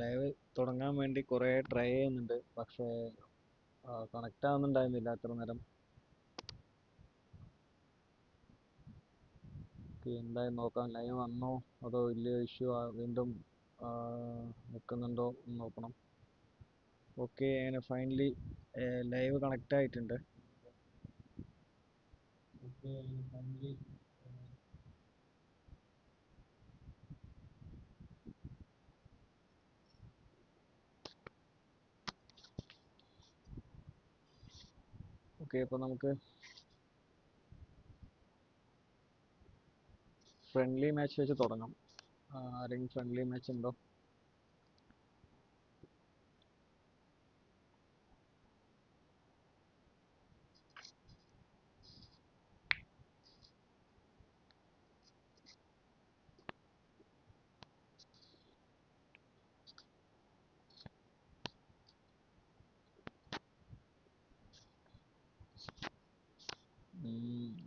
Live തുടങ്ങാൻ വേണ്ടി കുറേ ട്രൈ ചെയ്യുന്നുണ്ട്, പക്ഷേ കണക്റ്റ് ആവുന്നുണ്ടായിരുന്നില്ല അത്ര നേരം. എന്തായാലും നോക്കാം, ലൈവ് വന്നോ അതോ വലിയ ഇഷ്യൂ വീണ്ടും നിൽക്കുന്നുണ്ടോ എന്ന് നോക്കണം. ഓക്കെ, അങ്ങനെ ഫൈനലി ലൈവ് കണക്റ്റ് ആയിട്ടുണ്ട്. ഓക്കെ, ഫൈനലി ഓക്കെ, അപ്പോൾ നമുക്ക് ഫ്രണ്ട്ലി മാച്ച് വെച്ച് തുടങ്ങാം. ആരെങ്കിലും ഫ്രണ്ട്ലി മാച്ച് ഉണ്ടോ?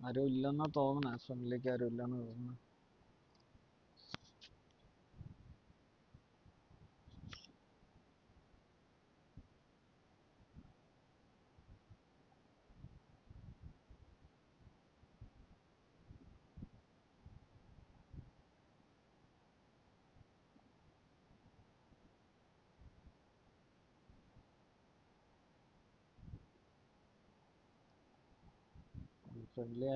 ആരും ഇല്ലെന്നാ തോന്നണേ, ഫ്രണ്ട്ലിക്ക് ആരും ഇല്ലെന്ന് തോന്നുന്നു. ഫ്രണ്ട്ലി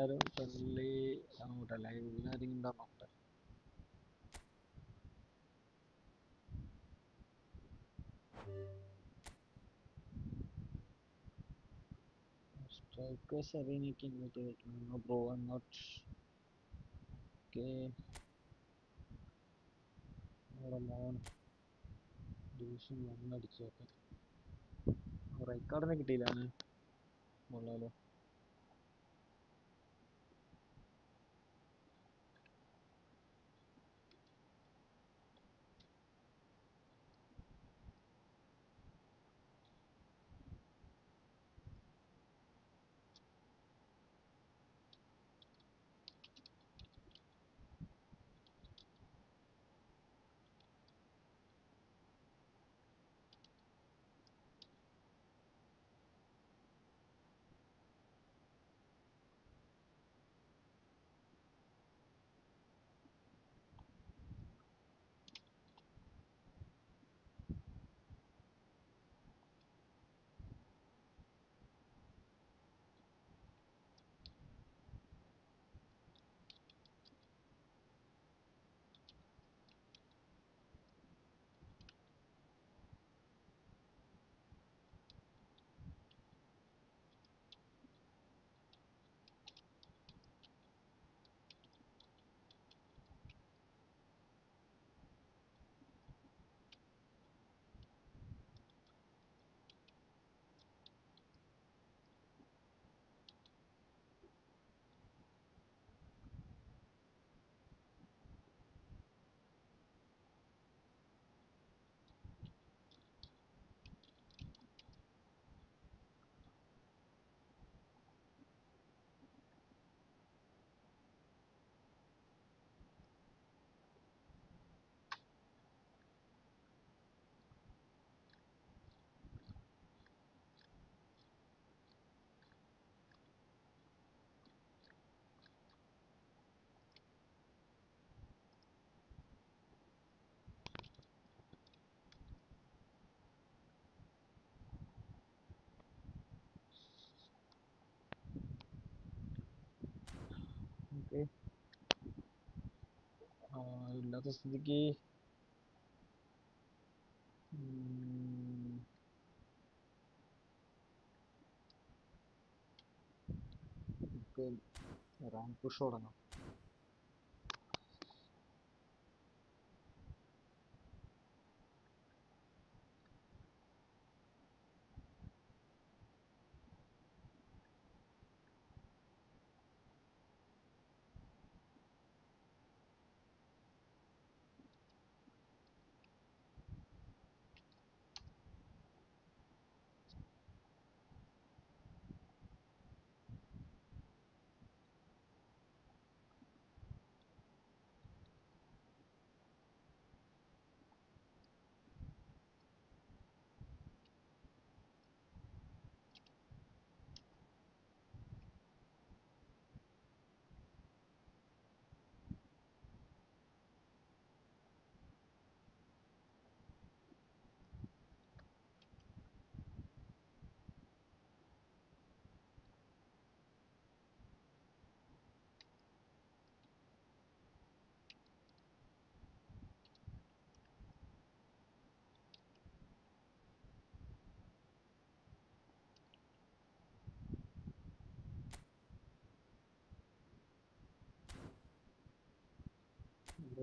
അങ്ങോട്ടെ, ലൈവ് ആരെങ്കിലും ഉണ്ടോ നോക്കട്ടെ. സ്ട്രൈക്കേഴ്സ് അറിയാനൊക്കെ ഇങ്ങോട്ട് വരുന്നു ബ്രോ. I not okay. നമ്മുടെ മോൻ ഡിവിഷൻ 1 അടിച്ചു. ഓക്കെ, റൈക്കാർഡിനെ കിട്ടിയില്ലാണ്. കൊള്ളാലോ. ഓക്കെ, ഇല്ലാത്ത സ്ഥിതിക്ക് നമുക്ക് റാങ്ക് പുഷ് തുടങ്ങാം.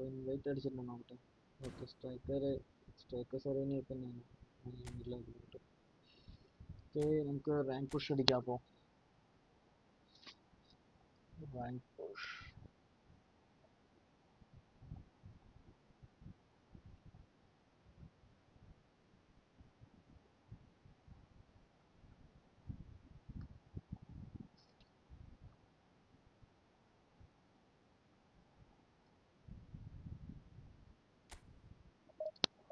ഇൻവൈറ്റ് അടിച്ചിട്ടുണ്ടോ നോക്കട്ടെ. ഓക്കെ, സ്ട്രൈക്കേഴ്സ് അറിയുന്ന തന്നെയാണ്. ഓക്കെ, നമുക്ക് റാങ്ക് പുഷ് അടിക്കാം. അപ്പോൾ റാങ്ക് പുഷ്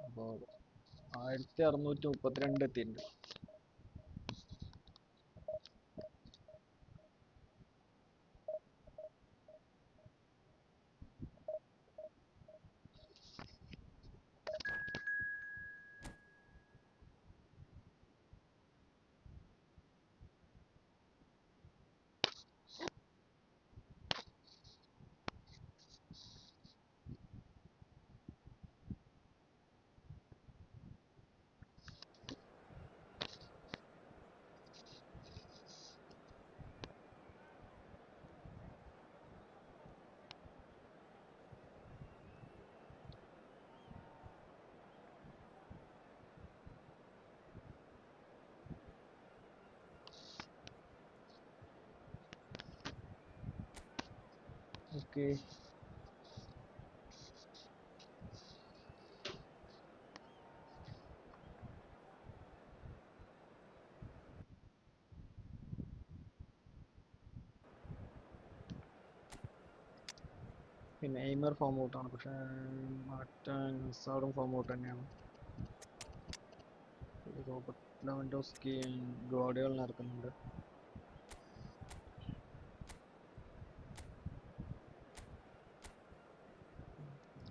അപ്പോൾ 1632 എത്തിയിട്ടുണ്ട്. ഓക്കെ, പിന്നെ എയ്മർ ഫോം ഔട്ടാണ്, പക്ഷേ മാറ്റാൻ ഹസാർഡും ഫോം ഔട്ട് തന്നെയാണ്. റോബർട്ട് ലെവൻഡോസ്കി ഗോഡിയോളിനെ ഇറക്കുന്നുണ്ട്.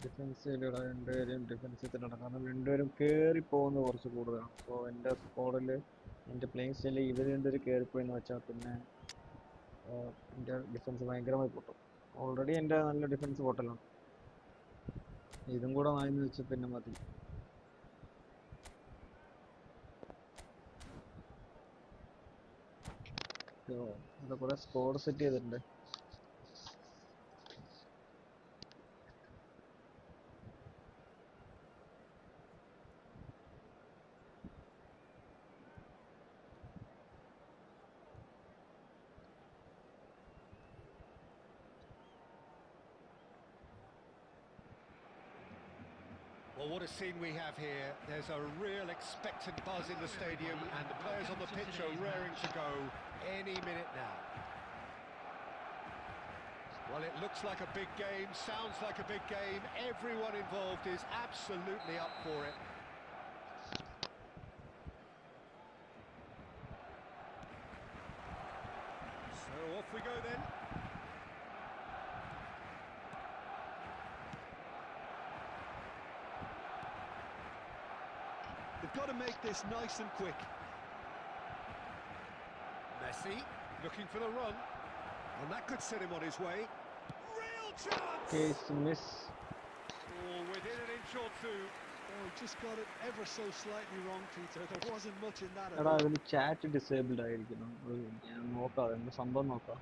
ഡിഫൻസീവ് രണ്ടുപേരും ഡിഫൻസിൽ തന്നെ ഇടാം, കാരണം രണ്ടുപേരും കയറി പോകുന്നത് കുറച്ച് കൂടുതലാണ്. അപ്പോൾ എൻ്റെ സ്ക്വാഡിൽ എൻ്റെ പ്ലേയിങ് സ്റ്റൈലിൽ ഇവർ രണ്ടുപേരും കയറിപ്പോയെന്ന് വെച്ചാൽ പിന്നെ എൻ്റെ ഡിഫൻസ് ഭയങ്കരമായി പൊട്ടും. ഓൾറെഡി എൻ്റെ നല്ല ഡിഫൻസ് പൊട്ടലാണ്, ഇതും കൂടെ വാങ്ങിന്ന് വെച്ചാൽ പിന്നെ മതി. അത് കുറേ സ്കോഡ് സെറ്റ് ചെയ്തിട്ടുണ്ട്. Well, what a scene we have here. There's a real expectant buzz in the stadium and the players on the pitch are raring to go any minute now. Well, it looks like a big game, sounds like a big game. Everyone involved is absolutely up for it. So off we go then. They've got to make this nice and quick. Messi looking for the run, and that could set him on his way. Real chance! Case miss. Oh, within an inch or two. Oh, just got it ever so slightly wrong, Peter. There wasn't much in that. എടാ, അതിൽ chat disabled ആയിരിക്കണം. ഞാൻ നോക്കാം, എന്ത് സംഭവം നോക്കാം.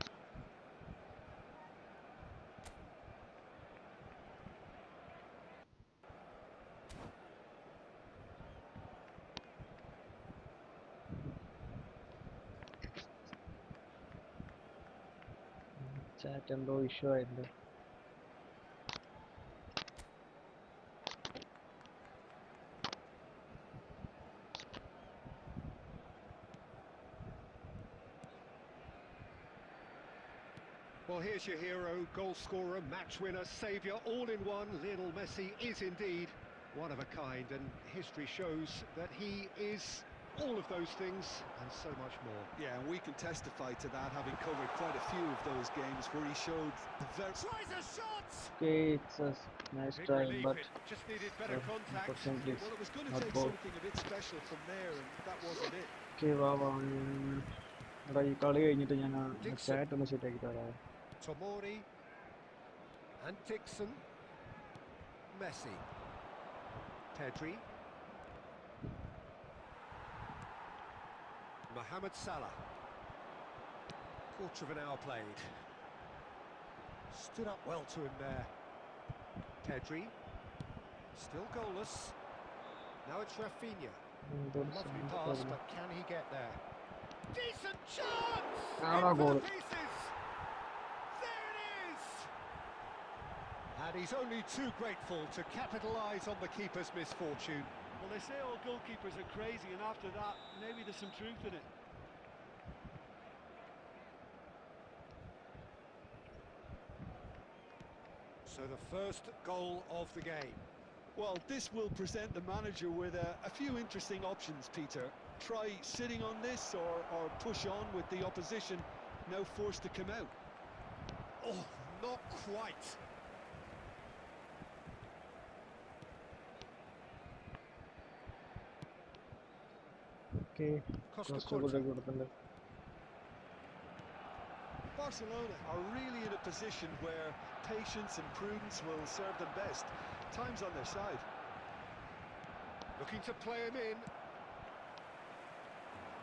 Chat എന്തോ issue ആയിട്ടുണ്ട്. Well, here's your hero, goal scorer, match winner, saviour, all in one. Lionel Messi is indeed one of a kind, and history shows that he is all of those things and so much more. Yeah, and we can testify to that, having covered quite a few of those games where he showed the very... Tries a shot! Okay, it's a nice Big try, relief, but it just needed better contact. unfortunately Well, it was going to not take goal. something a bit special from there, and that wasn't it. Okay, വാ എടാ, ഈ കളി കഴിഞ്ഞിട്ട് ഞാൻ chat ഒന്ന് set ആക്കി തരാം. Tomori and Dixon. Messi. Pedri. Mohamed Salah. Quarter of an hour played. Stood up well to him there. Pedri. Still goalless. Now it's Rafinha. Lovely pass, but can he get there? Decent chance! In for goal. the pieces! There it is! And he's only too grateful to capitalise on the keeper's misfortune. Well, they say all goalkeepers are crazy, and after that, maybe there's some truth in it. So the first goal of the game. Well, this will present the manager with a few interesting options, Peter. Try sitting on this or push on with the opposition now forced to come out. Oh, not quite. Okay. Costa Costa Curta. കൊടുത്തിട്ടുണ്ട്. Barcelona are really in a position where patience and prudence will serve them best. Time's on their side. Looking to play him in.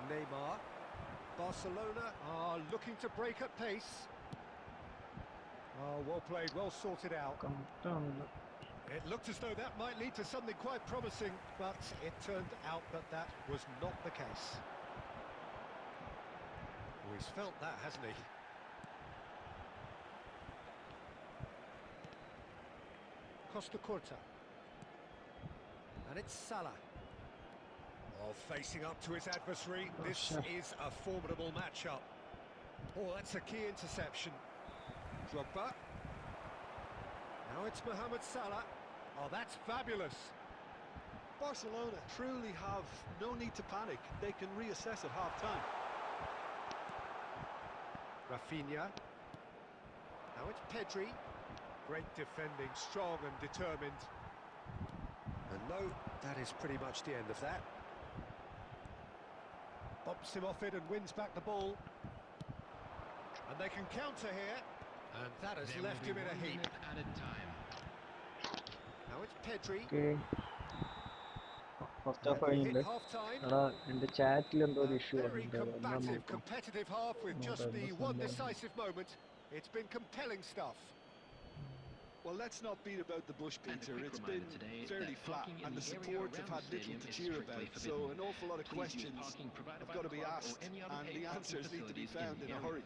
Neymar. Barcelona are looking to break at pace. Oh, well played, well sorted out. കറക്റ്റാണല്ലോ. It looked as though that might lead to something quite promising, but it turned out that that was not the case. Oh, he's felt that, hasn't he? Costa Curta. And it's Salah. Oh, facing up to his adversary. This is a formidable matchup. Oh, that's a key interception. Drogba. Now it's Mohamed Salah. Oh, that's fabulous. Barcelona truly have no need to panic. They can reassess at half-time. Rafinha. Now it's Pedri. Great defending, strong and determined. And no, that is pretty much the end of that. Bumps him off it and wins back the ball. And they can counter here. And that has left him in a heap. Now it's Pedri. Okay. First half And we hit കഴിഞ്ഞിട്ടുണ്ട്. half-time. എടാ എൻ്റെ ചാറ്റിൽ എന്തോ ഒരു A issue very വന്നിട്ടുണ്ട്. എന്നാ combative, നോക്കാം. competitive half with just the one decisive moment. It's been compelling stuff. Well, let's not beat about the bush, Peter. It's been fairly flat, and the support have had little to cheer about. So an awful lot of questions have got to be asked, and the answers need to be found in a hurry.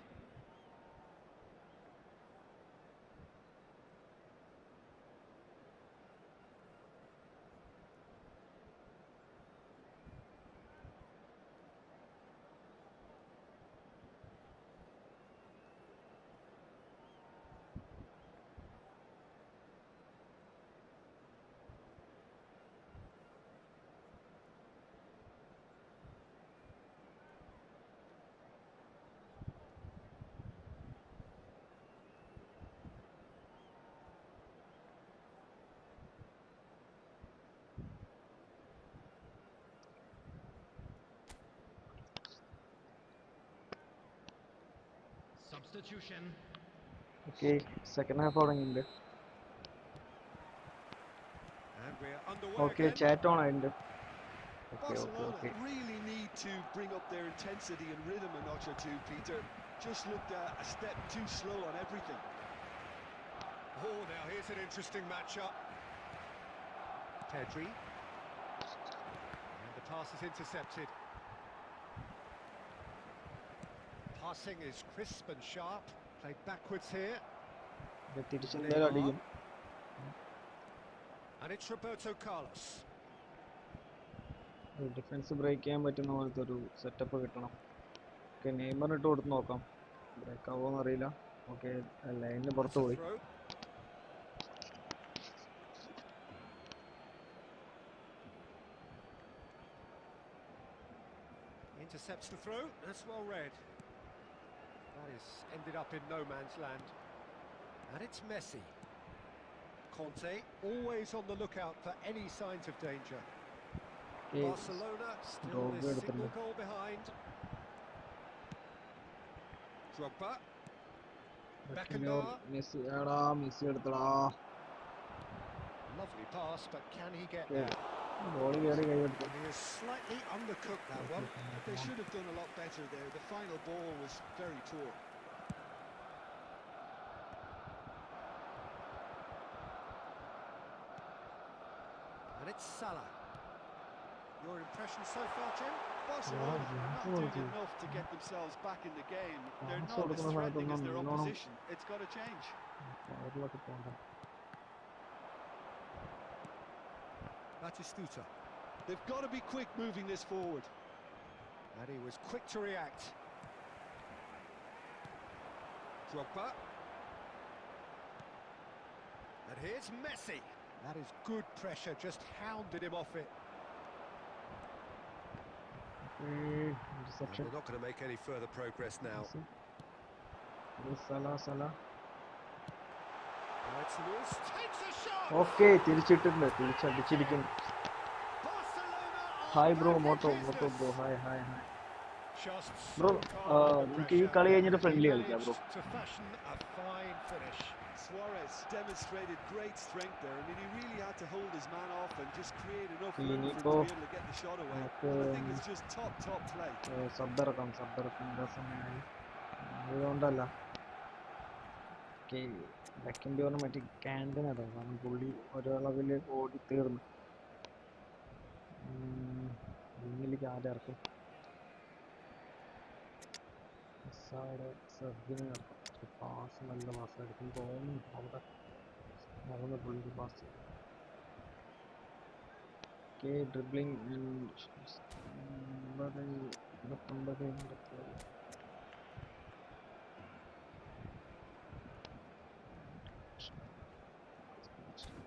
Substitution. Okay second half തുടങ്ങിയിട്ടുണ്ട്. And we're underway okay again. Chat on ആയിട്ടുണ്ട്. Okay okay Barcelona okay. really need to bring up their intensity and rhythm a notch or two, Peter. Just looked a step too slow on everything. Oh, now here's an interesting matchup. Pedri. And the pass is intercepted. Passing is crisp and sharp. Played backwards here. തിരിച്ചെന്തായാലും അടിക്കും. And it's Roberto Carlos. Defence break ചെയ്യാൻ പറ്റുന്ന പോലത്തെ ഒരു setup കിട്ടണം. Okay Neymar ഇട്ട് കൊടുത്ത് നോക്കാം. ബ്രേക്ക് ആവുമോന്ന് അറിയില്ല. ഓക്കെ ലൈനിന് പുറത്ത് That's a പോയി. throw. Intercepts the throw. That's well read. That is ended up in no man's land. And it's Messi. Conte, always on the lookout for any signs of danger. Barcelona still this single goal behind. Drogba. Beckenbauer. Messi ആടാ Messi എടുത്തടാ. Lovely pass, but can he get there? Ball കയറി കൈയെടുത്തു. He is slightly undercooked that one. They should have done a lot better there. The final ball was very poor. And it's Salah. Your impression so far, Jim? Barcelona are not doing enough to get themselves back in the game. They're not as threatening as their opposition. It's got to change. Batistuta. They've got to be quick moving this forward. And he was quick to react. Drogba. And here's Messi. That is good pressure, just hounded him off it. Interception. They're not going to make any further progress now. Salah. It's loose. Takes a shot. Okay, തിരിച്ചിട്ടുണ്ട് തിരിച്ചടിച്ചിരിക്കുന്നു. Hi bro മോട്ടോ bro hi bro നമുക്ക് ഈ കളി കഴിഞ്ഞിട്ട് friendly കളിക്കാം bro. Suarez demonstrated great strength there. I mean, he really had to hold his man off and just create enough room for him to be able to get the shot away. I think it's just top play. സബ്ബറക്കാം സമയമായി അതുകൊണ്ടല്ല second ഓവറിന് മറ്റേ ക്യാൻഡിനതാണ് കാരണം പുള്ളി ഒരളവിൽ ഓടി തീർന്നു. മുന്നിലേക്ക് ആരെ ഇറക്കും? സർദിനെ ഇറക്കും. പാസ് നല്ല പാസ് എടുക്കും തോന്നുന്നു. അവിടെ നടന്ന് പുള്ളിക്ക് പാസ് ഡ്രിബ്ലിംഗ് 29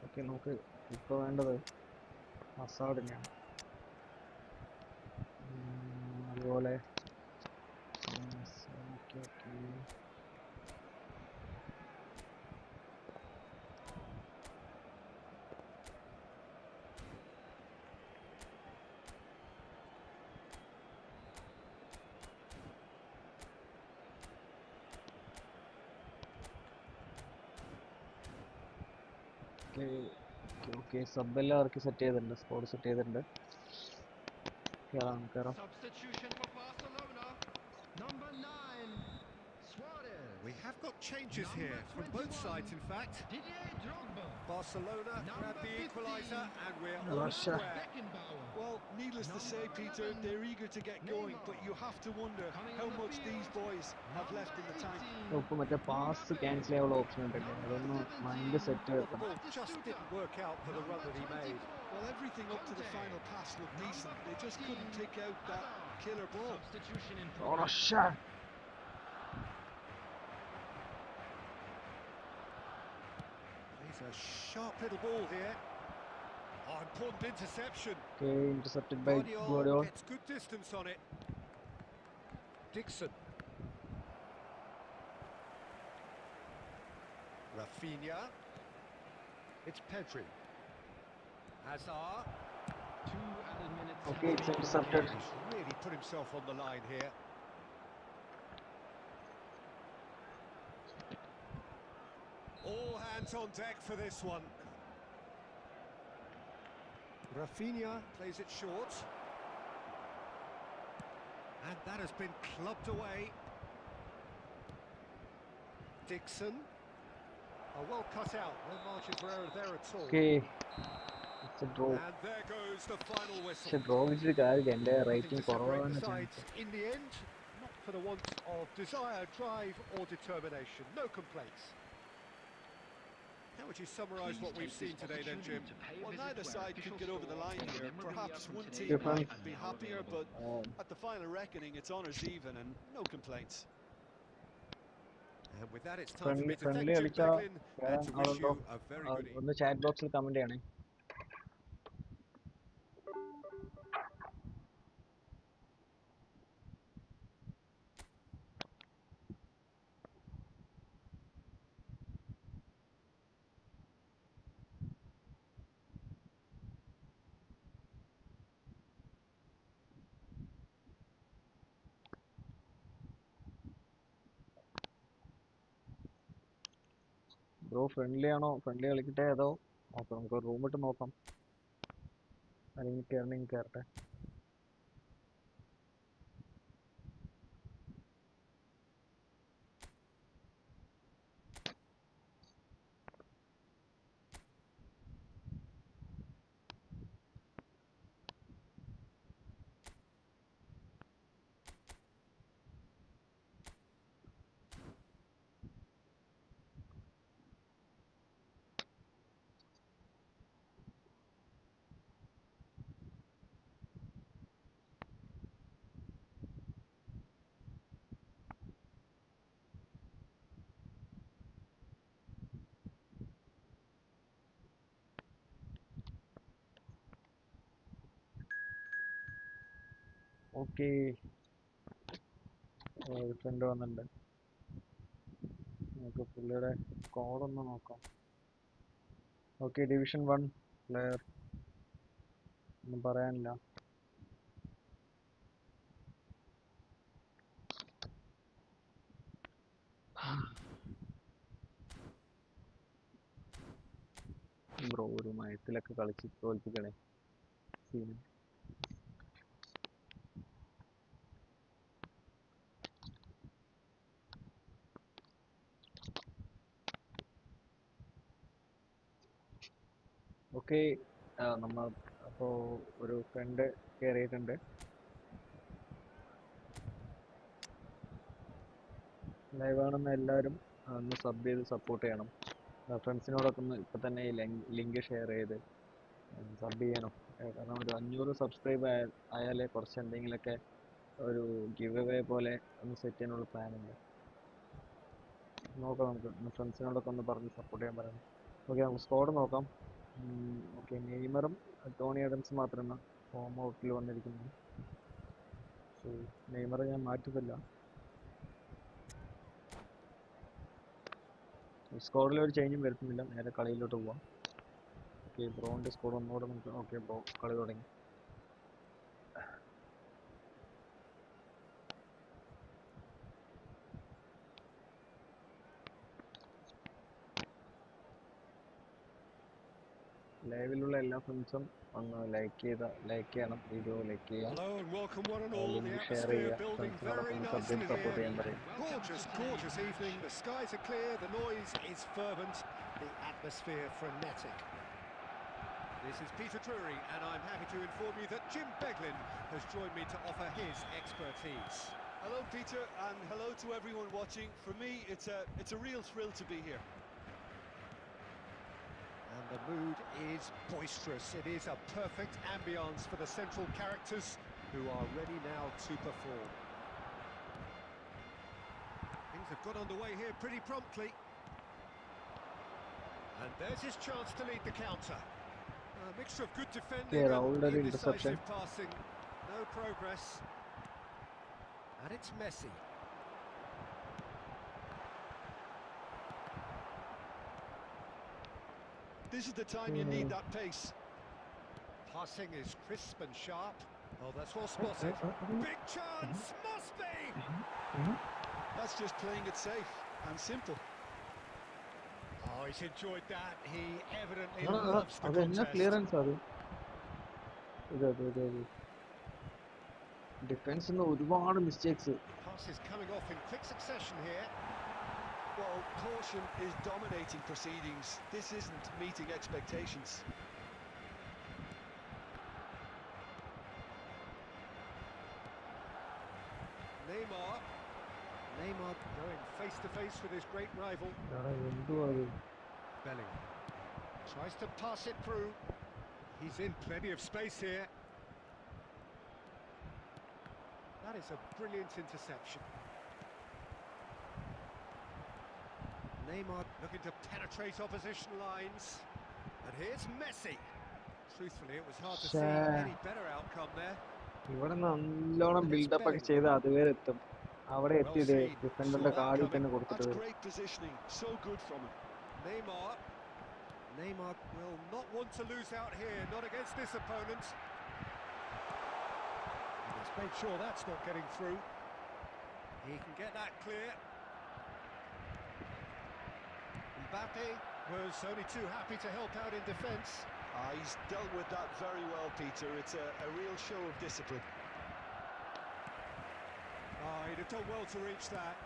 ഓക്കെ. നമുക്ക് ഇപ്പോൾ വേണ്ടത് ഹസാർഡിനെയാണ്. അതുപോലെ ഓക്കെ സബ്ബെല്ലാം അവർക്ക് സെറ്റ് ചെയ്തിട്ടുണ്ട്, സ്കോഡ് സെറ്റ് ചെയ്തിട്ടുണ്ട്. കയറാം. We have got changes here from both sides, in fact. Barcelona grab the equaliser and we're all square. Well, needless to say, Peter, they're eager to get going, but you have to wonder how much these boys have left in the tank. ഇപ്പോൾ മറ്റേ pass cancel ചെയ്യാനുള്ള option ഉണ്ടല്ലേ, അതൊന്ന് mind set The വെക്കണം. ball just didn't work out for the run that he made. Well, everything up to the final pass looked decent. They just couldn't pick out that killer ball. He's a sharp little ball here. Oh, important interception. Okay, intercepted by Guardiola gets good distance on it. Dixon. Rafinha. It's Pedri. Hazard. 2 added minutes. Okay, it's intercepted. He's really put himself on the line here. All hands on deck for this one. Rafinha plays it short. And that has been clubbed away. Dixon. Oh, well cut out. No margin for error there at all. Okay, it's a draw. And there goes the final whistle. It's a draw വെച്ചിട്ട് കാര്യം എൻ്റെ Nothing rating to separate കുറവാണ് the sides in the end, not for the want of desire, drive or determination. No complaints. How would you summarise what we've seen today then, Jim? Well, neither side could get over the line here. Perhaps one team Different. might be happier, but at the final reckoning, it's honours even and no complaints. And with that, it's time for me to thank friendly Jim കളിച്ചാൽ Beglin and to wish you a very good evening. ഒന്ന് chat ബോക്സിൽ comment ചെയ്യണേ. Bro friendly ആണോ? Friendly കളിക്കട്ടെ അതോ നോക്കാം, നമുക്ക് room ഇട്ട് നോക്കാം, അല്ലെങ്കിൽ കയറണമെങ്കിൽ കയറട്ടെ. ഓക്കെ, ഫ്രണ്ട് വന്നിട്ടുണ്ട്. നമുക്ക് പുള്ളിയുടെ കോഡൊന്ന് നോക്കാം. ഓക്കെ, ഡിവിഷൻ 1 പ്ലെയർ, ഒന്നും പറയാനില്ല. ബ്രോ ഒരു മയത്തിലൊക്കെ കളിച്ച് തോൽപ്പിക്കണേ സീൻ. ഓക്കെ, നമ്മൾ അപ്പോൾ ഒരു ഫ്രണ്ട് കയറിയിട്ടുണ്ട്. ലൈവ് ആണെന്ന് എല്ലാവരും ഒന്ന് സബ് ചെയ്ത് സപ്പോർട്ട് ചെയ്യണം. ഫ്രണ്ട്സിനോടൊക്കെ ഒന്ന് ഇപ്പം തന്നെ ഈ ലിങ്ക് ഷെയർ ചെയ്ത് സബ് ചെയ്യണം. കാരണം ഒരു 500 സബ്സ്ക്രൈബ് ആയാലേ കുറച്ച് എന്തെങ്കിലുമൊക്കെ ഒരു ഗിവ് അവേ പോലെ ഒന്ന് സെറ്റ് ചെയ്യാനുള്ള പ്ലാൻ ഉണ്ട്. നോക്കാം, നമുക്ക് ഫ്രണ്ട്സിനോടൊക്കെ ഒന്ന് പറഞ്ഞ് സപ്പോർട്ട് ചെയ്യാൻ പറയണം. ഓക്കെ, നമുക്ക് സ്കോഡ് നോക്കാം. ഓക്കെ, നെയ്മറും ടോണി ആഡംസും മാത്രമാണ് ഫോം ഔട്ടിൽ വന്നിരിക്കുന്നത്. സോ നെയ്മറെ ഞാൻ മാറ്റുന്നില്ല. സ്കോഡിൽ ഒരു ചേഞ്ചും വരുത്തുന്നില്ല, നേരെ കളിയിലോട്ട് പോവാം. ഓക്കെ, ബ്രോൻ്റെ സ്കോഡ് ഒന്നുകൂടെ നമുക്ക്. ഓക്കെ ബ്രോ കളി തുടങ്ങി. ലൈവിലുള്ള എല്ലാ ഫ്രണ്ട്സും ഒന്ന് ലൈക്ക് ചെയ്യണം, വീഡിയോ ലൈക്ക് ചെയ്യാം, ലിങ്ക് ഷെയർ ചെയ്യുക, ഫ്രണ്ട്സിനോടൊപ്പം ഒന്ന് സബ് ചെയ്ത് സപ്പോർട്ട് ചെയ്യാൻ പറയും. Gorgeous evening. The skies are clear, the noise is fervent, the atmosphere frenetic. This is Peter Drury, and I'm happy to inform you that Jim Beglin has joined me to offer his expertise. Hello, Peter, and hello to everyone watching. For me, it's a real thrill to be here. And the mood is boisterous. It is a perfect ambience for the central characters who are ready now to perform. Things have got underway here pretty promptly. And there's his chance to lead the counter. A mixture of good defending and indecisive passing. No progress. And it's Messi. This is the time you need that pace. Passing is crisp and sharp. Oh, that's well spotted. Big chance, must be! That's just playing it safe and simple. Oh, he's enjoyed that. He evidently loves the contest. Clearance defense in the mistakes. Passes coming off in quick succession here. Well, caution is dominating proceedings. This isn't meeting expectations. Neymar going face to face with his great rival. Bellingham tries to pass it through. He's in plenty of space here. That is a brilliant interception. Neymar looking to penetrate opposition lines. And here's Messi. Truthfully, it was hard to see any better outcome there. ഇവിടെ നല്ലോണം build-up ഒക്കെ ചെയ്ത് അതുവരെ എത്തും. അവിടെ എത്തിയത് ഡിഫൻഡറിന്റെ കാർഡിൽ തന്നെ കൊടുത്തിട്ട് വരും. Neymar will not want to lose out here, not against this opponent. He's made sure that's not getting through. He can get that clear. Mbappe was only too happy to help out in defence. He's dealt with that very well, Peter. It's a real show of discipline. He'd have done well to reach that.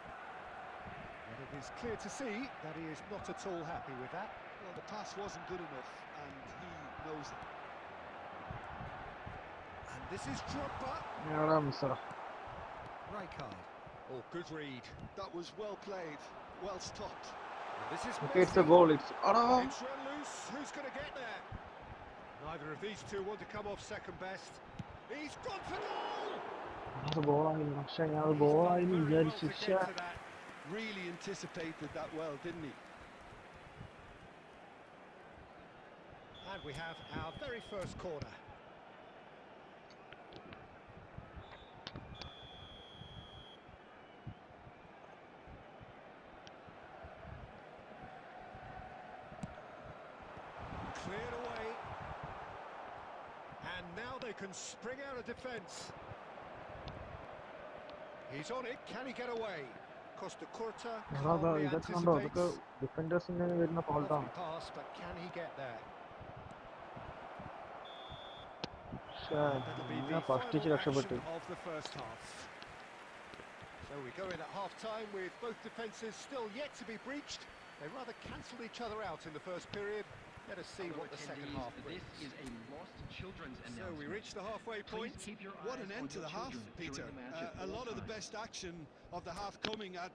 And it is clear to see that he is not at all happy with that. Well, the pass wasn't good enough, and he knows it. And this is Drogba. Rijkaard. Oh, good read. That was well played, well stopped. And this is Okay, it's a goal. It's run loose. Who's going to get there? Neither of these two want to come off second best. He's gone for goal! Really anticipated that well, didn't he? And we have our very first corner. they can spring out of defence. He's on it. Can he get away? Costa Curta calmly anticipates. Lovely pass, but can he get there? That'll be the final action of the first half. So we go in at half-time with both defences still yet to be breached. They rather cancelled each other out in the first period. Let us see what the second half brings. This is a lost children's So we reach the halfway point. What an end to the half, Peter. A lot of the best action of the half coming at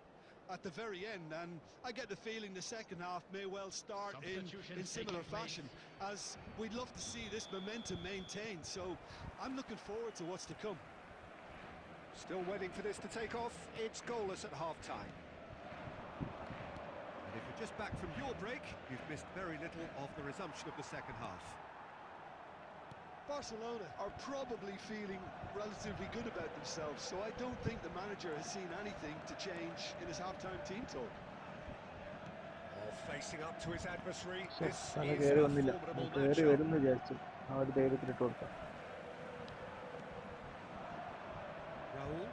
the very end, and I get the feeling the second half may well start in similar fashion, as we'd love to see this momentum maintained. So I'm looking forward to what's to come. Still waiting for this to take off. It's goalless at half-time. And if you're just back from your break, you've missed very little of the resumption of the second half. Barcelona are probably feeling relatively good about themselves, so I don't think the manager has seen anything to change in his half-time team talk. Oh, facing up to his adversary. This is a formidable matchup. Raul.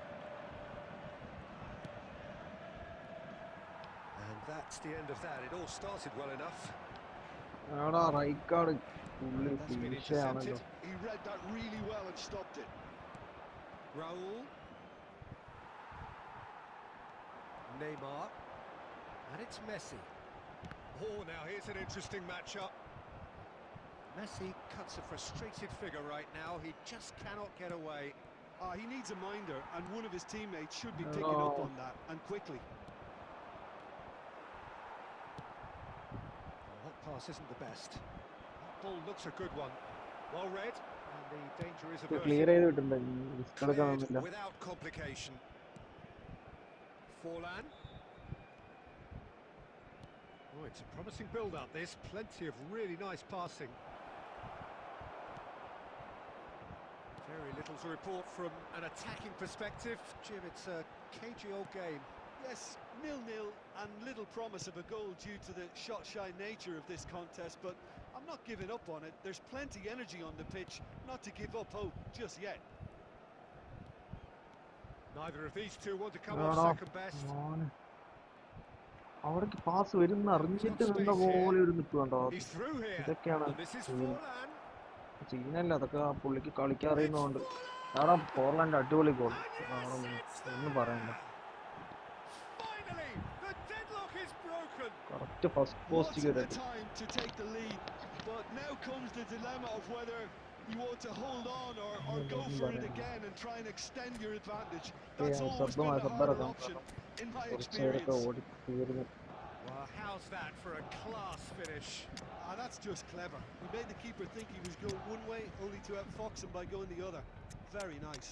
And that's the end of that. It all started well enough. That's been intercepted. He read that really well and stopped it. Raul. Neymar. And it's Messi. Oh, now here's an interesting matchup. Messi cuts a frustrated figure right now. He just cannot get away. He needs a minder, and one of his teammates should be picking up on that, and quickly. Well, that pass isn't the best. That ball looks a good one. Well read, and the danger is averted. Cleared without complication. Forlan. Oh, it's a promising build-up, this. Plenty of really nice passing. Very little to report from an attacking perspective. Jim, it's a cagey old game. Yes, 0-0 and little promise of a goal due to the shot-shy nature of this contest, but I'm not giving up on it. There's plenty energy on the pitch, not to give up hope just yet. Neither of these two want to come off second best. He's through here, and this is Forlan. സീനല്ല അതൊക്കെ ആ പുള്ളിക്ക് കളിക്കാൻ അറിയുന്നതുകൊണ്ട് കാരണം പോർലാൻഡ് അടിപൊളി goal ഒന്നും പറയണ്ട correct first post കയറിയിട്ട് But now comes the dilemma of whether you want to hold on or go for it again and try and extend your advantage. That's always been the harder option in my experience. Well, how's that for a class finish? That's just clever. He made the keeper think he was going one way, only to outfox him by going the other. Very nice.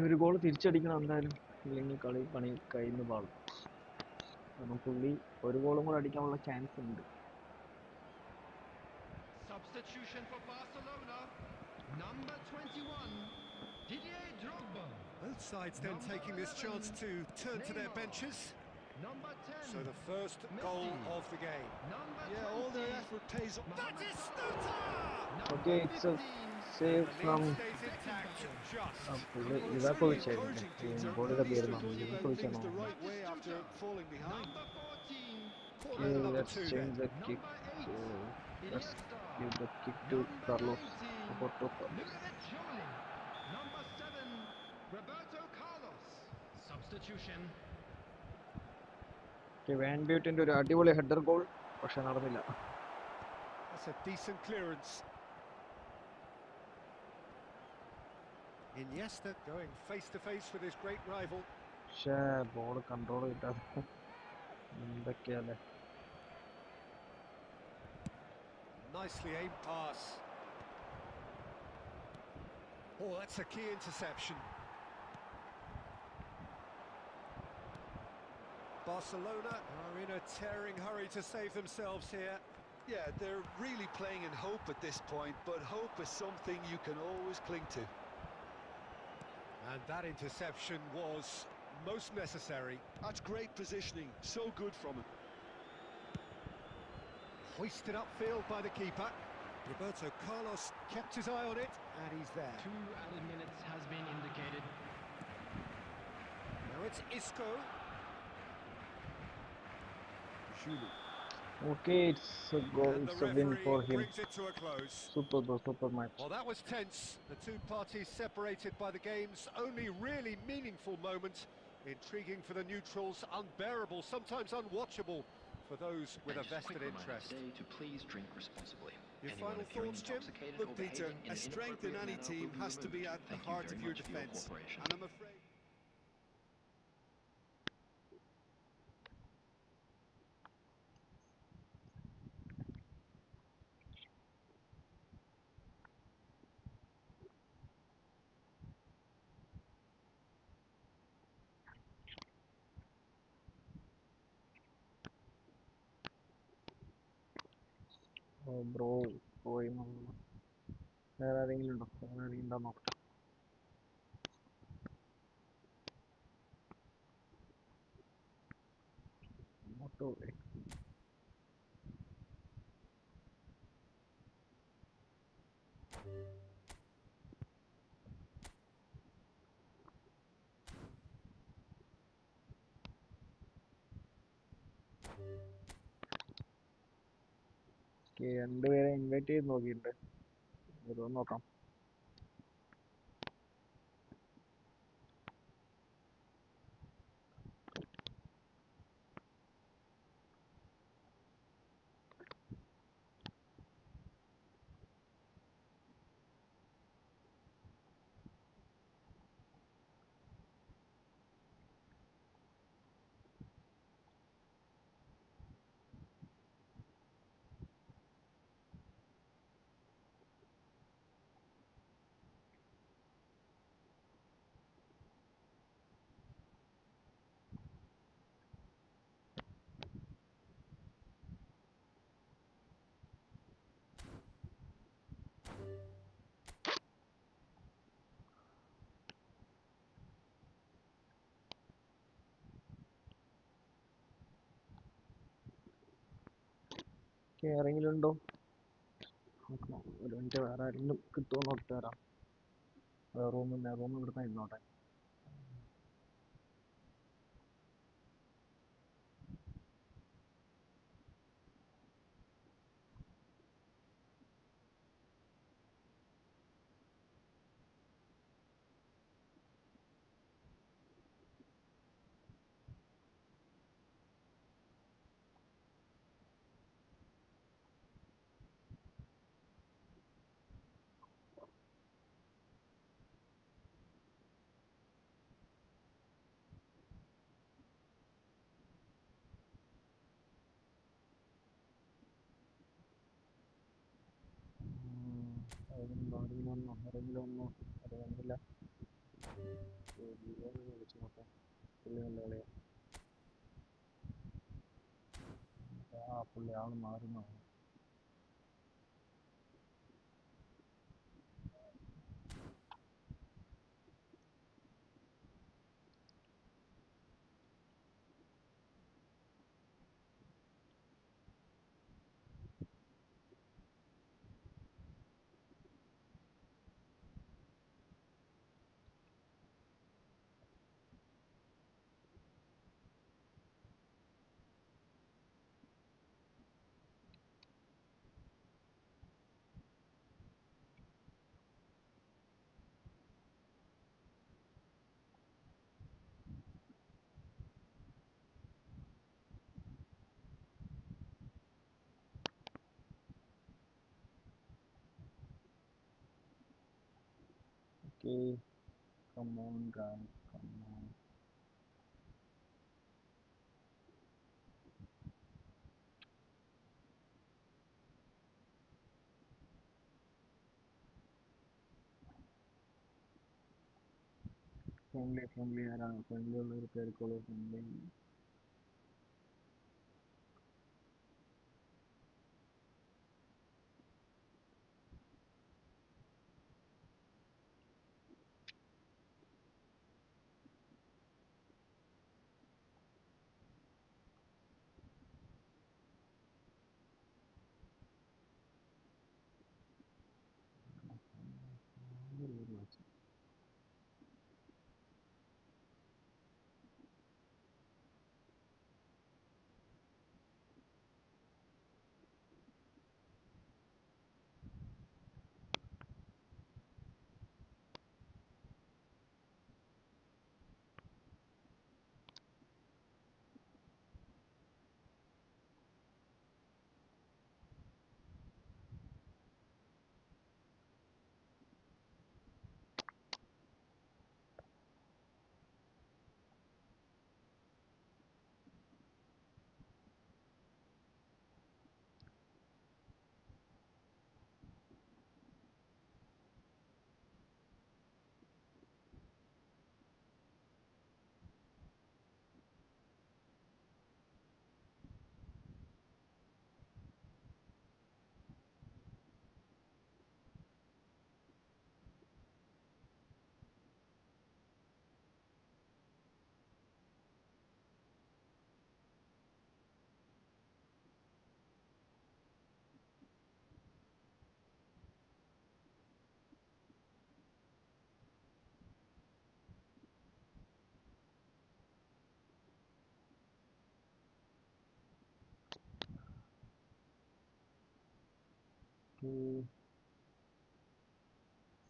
ഒരു goal തിരിച്ചടിക്കണം എന്തായാലും, ഇല്ലെങ്കിൽ കളി പണി കയ്യിൽ പാടും. കാരണം പുള്ളി ഒരു ഗോളും കൂടെ അടിക്കാനുള്ള ചാൻസ് ഉണ്ട്. Substitution for Barcelona, number 21, Didier Drogba. Both sides then taking this chance to turn to their benches. Number 10. So the first goal of the game. Yeah, all their effort pays off. That is Stutter! Okay, it's a save from Livakovic. Bodiയുടെ പേര് Livakovic ആണ്. Okay, let's change the kick. So let's give the kick to Carlos. Number 7, Roberto Carlos. Substitution. Okay, Van Buttenന്റെ ഒരു അടിപൊളി header goal, പക്ഷെ നടന്നില്ല. That's a decent clearance. Iniesta going face to face with his great rival. പക്ഷേ ball control കിട്ടാതെ എന്തൊക്കെയല്ലേ. Nicely aimed pass. Oh, that's a key interception. Barcelona are in a tearing hurry to save themselves here. Yeah, they're really playing in hope at this point, but hope is something you can always cling to. And that interception was most necessary. That's great positioning, so good from him. Hoisted upfield by the keeper. Roberto Carlos kept his eye on it, and he's there. 2 added minutes has been indicated. Now it's Isco. Shulu. Okay, it's a goal. And It's the a win referee for him. brings it to a close. Super bro, super match. Well, that was tense. The two parties separated by the game's only really meaningful moment. Intriguing for the neutrals, unbearable, sometimes unwatchable for those with a vested interest. Today to please drink responsibly. Your Anyone final appearing thoughts, Jim? intoxicated Look, or Peter, behaving in a an strength in inappropriate any manner team will be has to be removed. at the Thank you heart very of your much for your defence. cooperation. And I'm afraid... Oh bro, പോയി നമ്മൾ വേറെ ആരെങ്കിലും ഉണ്ടോ? വേറെ ആരെങ്കിലും ഉണ്ടോ നോക്കട്ടെ. അങ്ങോട്ട് പോയി. രണ്ടുപേരെ ഇൻവൈറ്റ് ചെയ്ത് നോക്കിയിട്ടുണ്ട്. ഓരോന്ന് നോക്കാം. ആരെങ്കിലും ഉണ്ടോ നോക്കണം. ഒരു മിനിറ്റ്, വേറെ ആരെങ്കിലും കിട്ടുമോ നോക്കിട്ട് വരാം. റൂം ഇവിടുന്ന് ഇരുന്നോട്ടെ. ആരെങ്കിലും ഒന്നോ അറിയാനില്ല. വിളിച്ചു നോക്കാം. പുള്ളി നല്ല കളിയാ. പുള്ളി ആള് മാറുന്നോ? Okay, come on guys, come on. Friendly ആരാണ്? ഫ്രണ്ട്ലി ഉള്ളൊരു കയറിക്കോളൂ. ഫ്രണ്ട്ലി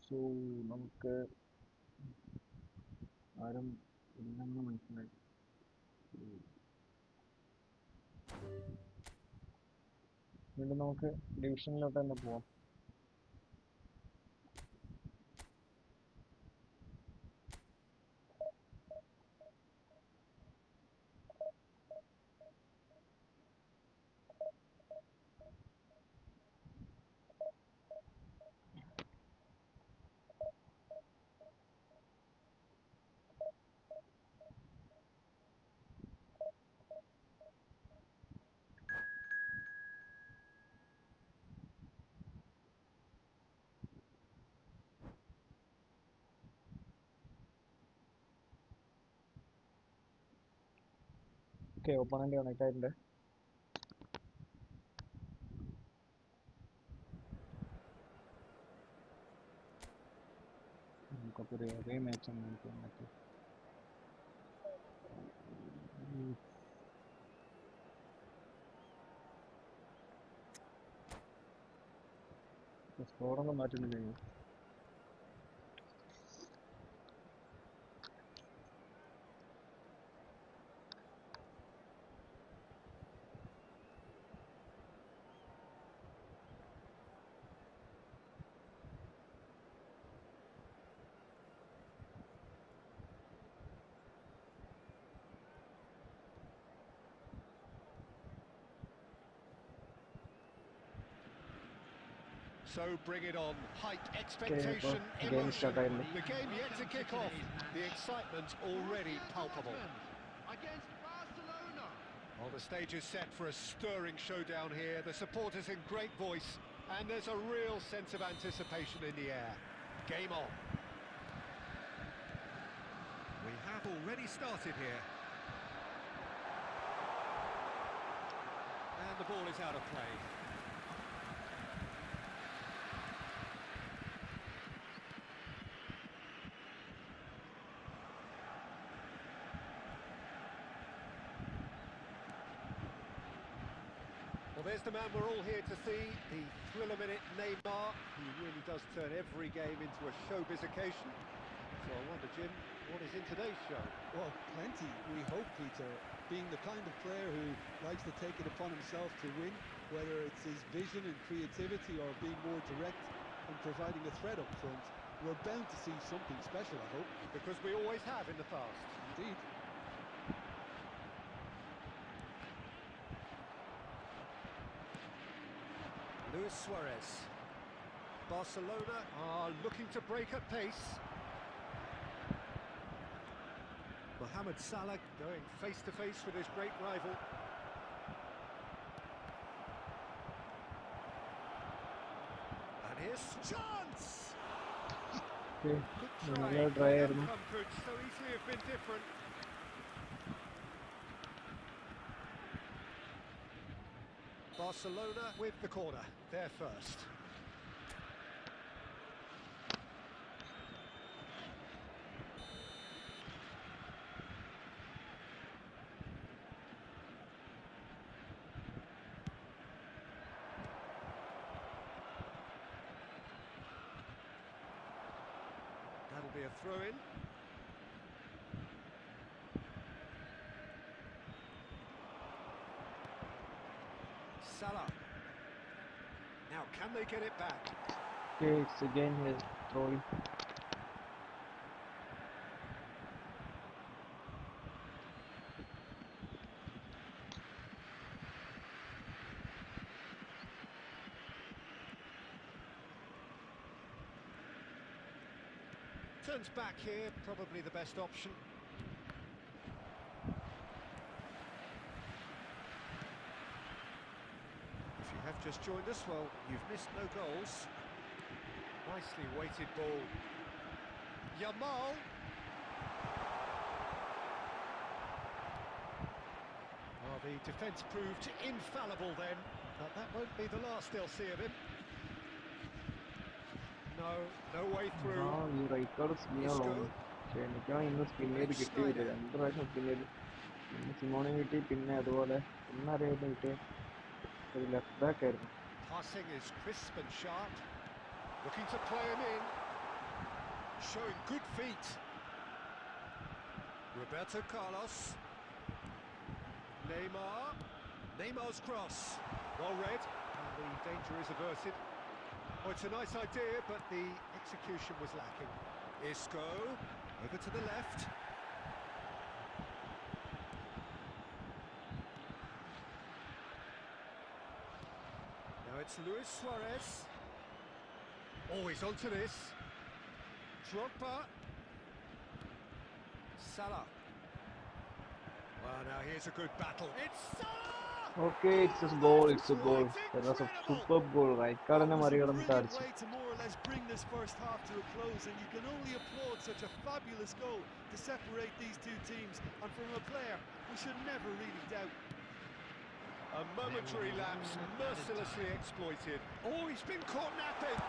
സോ നമുക്ക് ആരും ഇല്ലെന്ന് മനസ്സിലായി. വീണ്ടും നമുക്ക് ഡിവിഷനിലോട്ട് തന്നെ പോവാം. ഓക്കെ, ഒപ്പണൻ്റ് കണക്ട് ആയിട്ടുണ്ട്. നമുക്കപ്പോൾ ഒരു എവേ മാച്ചാണ് കാണിക്കാൻ പറ്റും. സ്കോറൊന്നും മാറ്റുന്നില്ല. So bring it on. Hype, expectation, game emotion. start ആയിട്ടുണ്ട്. The game yet to kick off. The excitement already palpable. Against Barcelona. Well, the stage is set for a stirring showdown here. The supporters in great voice, and there's a real sense of anticipation in the air. Game on. We have already started here. And the ball is out of play. Well, there's the man we're all here to see, the thriller-minute Neymar. He really does turn every game into a showbiz occasion. So I wonder, Jim, what is in today's show? Well, plenty, we hope, Peter. Being the kind of player who likes to take it upon himself to win, whether it's his vision and creativity or being more direct and providing a threat up front, we're bound to see something special, I hope. Because we always have in the past. Indeed. Luis Suarez. Barcelona are looking to break at pace. Mohamed Salah going face to face with his great rival. And here's chance! Okay. Good Another try. try. That outcome could so easily have been different. Barcelona with the corner, there first. That'll be a throw-in. Salah. Now, can they get it back? Okay, it's again his throwing. Turns back here, probably the best option. If you have just joined us, well, you've missed no goals. Nicely weighted ball. Yamal. Well, the defence proved infallible then, but that won't be the last they'll see of him. No way through. ഈ right card സ്പിന്നുള്ളൂ. പക്ഷേ എനിക്കാണ് ഇന്ന് spin ചെയ്ത് കിട്ടിയത്. 2 പ്രാവശ്യം spin ചെയ്ത്. പിന്നെ Simone കിട്ടി, പിന്നെ അതുപോലെ ഇന്നറിയാതെ കിട്ടിയ ഒരു ലെഫ്റ്റ് ബാക്ക് ആയിരുന്നു. Passing is crisp and sharp. Looking to play him in. Showing good feet. Roberto Carlos. Neymar. Neymar's cross. Well read. And the danger is averted. Oh, it's a nice idea, but the execution was lacking. Isco. Over to the left. Now it's Luis Suarez. Oh, he's onto this. Drogba. Salah. Well, now here's a good battle. It's Salah! Okay, it's a goal, it's a goal. That was a superb goal. Right card and മറികടന്ന് Brilliant അടിച്ചു. way to more or less bring this first half to a close, and you can only applaud such a fabulous goal to separate these two teams, and from a player we should never really doubt. A momentary lapse, mercilessly exploited. Oh, he's been caught napping.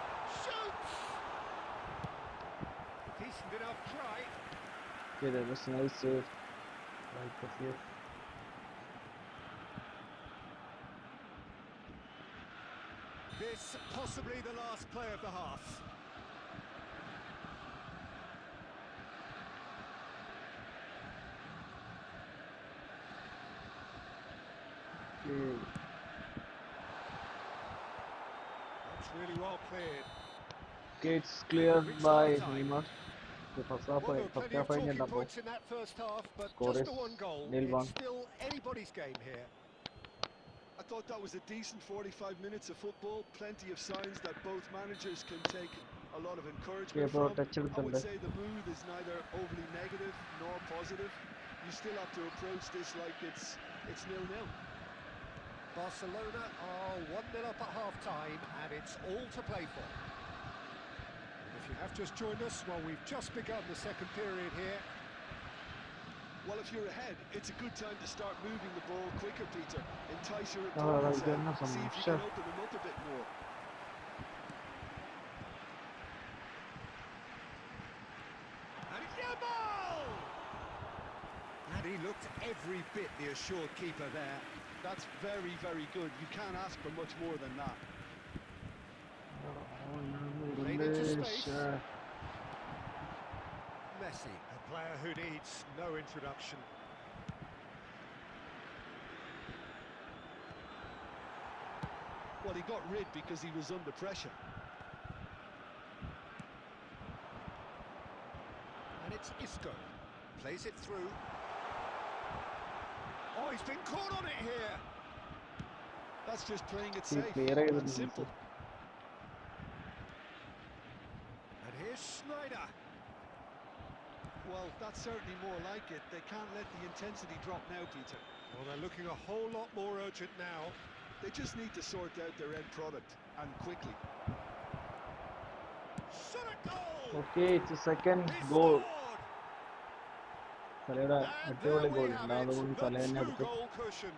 Shoots! Decent enough try. Okay, that was a nice save. Right, the save. This possibly the last play of the half. Okay. That's really well cleared. Okay, it's cleared by Neymar. The first half, Well, there were first plenty of half talking കഴിഞ്ഞപ്പോൾ points in that first half, but Score just is the one goal. 0-1. It's still anybody's game here. I thought that was a decent 45 minutes of football, plenty of signs that both managers can take a lot of encouragement ഇപ്പോൾ from. touch I would എടുത്തിട്ടുണ്ട്. say the mood is neither overly negative nor positive. You still have to approach this like it's 0-0. Barcelona are 1-0 up at half-time, and it's all to play for. And if you have just joined us, well, we've just begun the second period here. Well, if you're ahead, it's a good time to start moving the ball quicker, Peter. Entice your No, opponents ഇതെന്നാ out. See if you സംശയം. can open them up a bit more. And Yamal! And he looked every bit the assured keeper there. That's very, very good. You can't ask for much more than that. Played into space. Messi, a player who needs no introduction. Well, he got rid because he was under pressure. And it's Isco. Plays it through. Oh, he's been caught on it here. That's just playing it He safe. clear And ചെയ്തിട്ടുണ്ട്. simple. And here's Schneider. Well, that's certainly more like it. They can't let the intensity drop now, Peter. Well, they're looking a whole lot more urgent now. They just need to sort out their end product, and quickly. Shot a goal! Okay, it's a second He goal. scored! Salehയുടെ And there അടിപൊളി we goal have രണ്ടാമത് goal it, the സലേനെ അടിച്ചു. two-goal cushion.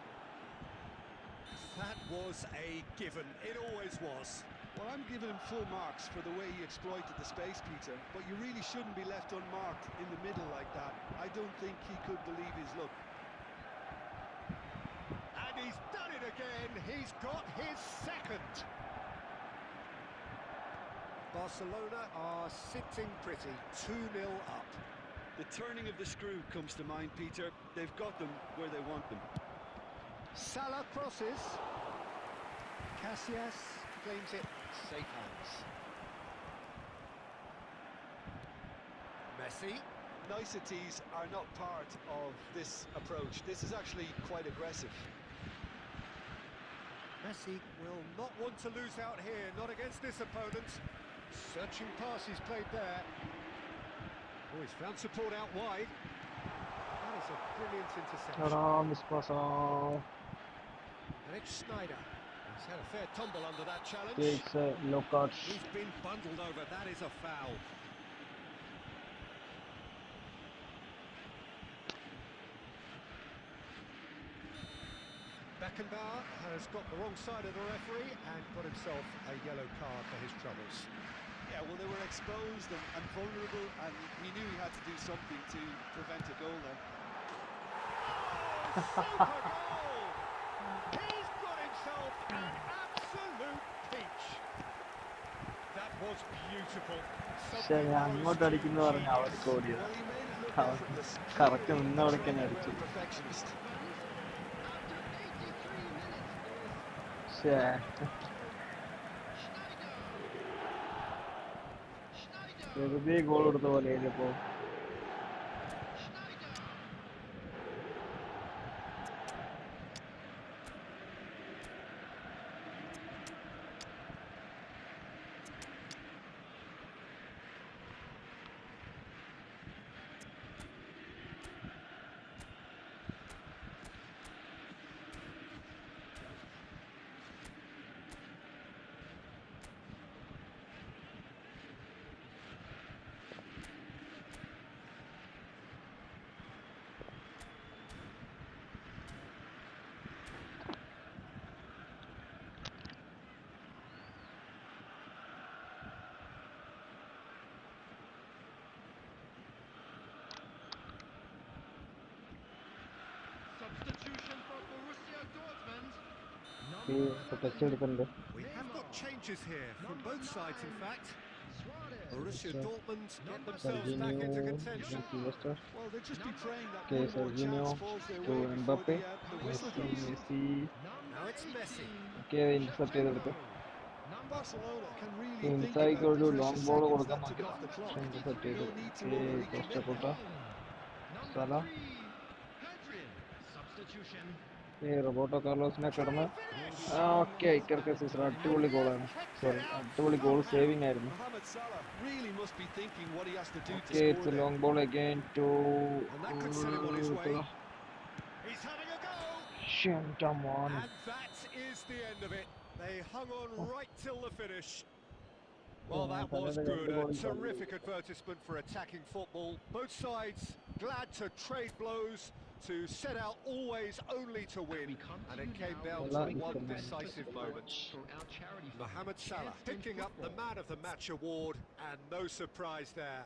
That was a given. It always was. Well, I'm giving him full marks for the way he exploited the space, Peter, but you really shouldn't be left unmarked in the middle like that. I don't think he could believe his luck. And he's done it again. He's got his second. Barcelona are sitting pretty, 2-0 up. The turning of the screw comes to mind, Peter. They've got them where they want them. Salah crosses. Casillas claims it. Safe hands. Messi. Niceties are not part of this approach. This is actually quite aggressive. Messi will not want to lose out here, not against this opponent. Searching pass he's played there. Oh, he's found support out wide. That is a brilliant interception. എടാ miss pass. And it's Snyder. He's had a fair tumble under that challenge. Takes a low card. He's been bundled over. That is a foul. Beckenbauer has got the wrong side of the referee and got himself a yellow card for his troubles. Yeah, well, they were exposed and vulnerable, and he knew he had to do something to prevent a goal then. Super goal! He's got himself an absolute peach. That was beautiful. പക്ഷെ ഞാൻ അങ്ങോട്ട് അടിക്കുന്നു പറഞ്ഞ അവർക്ക് ഓടിയത്. Well, he made it look അവൻ effortless. Correct നിന്നവിടേക്ക് തന്നെ അടിച്ചു. Perfectionist. പക്ഷേ വെറുതെ ഗോൾ കൊടുത്ത പോലെ ഇപ്പോ. Substitution for Borussia Dortmund. ഈ ടച്ച് എടുക്കുന്നുണ്ട്. We have got changes here from both sides, in fact. Borussia Dortmund get themselves back into contention. Well, they'll just be praying that Okay, one more Serginho chance falls their to way before Mbappe. the whistle goes. Messi. Now it's Messi. Okay, intercept ചെയ്തെടുത്തു. Barcelona can really think inside about the ഒരു precious long ball seconds കൊടുക്കാൻ that took നോക്കിയതാ. off the clock. പക്ഷെ intercept ചെയ്തു. No need to Okay, overly Costa commit കോട്ട. now. Salah. Substitution. Roberto കാർലോസിനെ കടന്ന്. Okay, ഇക്കർക്ക് സീസൺ അടിപൊളി ഗോളാണ്. സോറി, അടിപൊളി ഗോൾ സേവിംഗ് ആയിരുന്നു. Mohamed Salah really must be thinking what he has to do to Okay, it's score a there. long ball again to And that could set him on his way. He's having a go. Shantamon. And that is the end of it. They hung on right till the finish. Well, that was good. A terrific advertisement for attacking football. Both sides glad to trade blows, to set out always only to win. And it came down to one decisive moment. Mohamed Salah picking up the Man of the Match award, and no surprise there.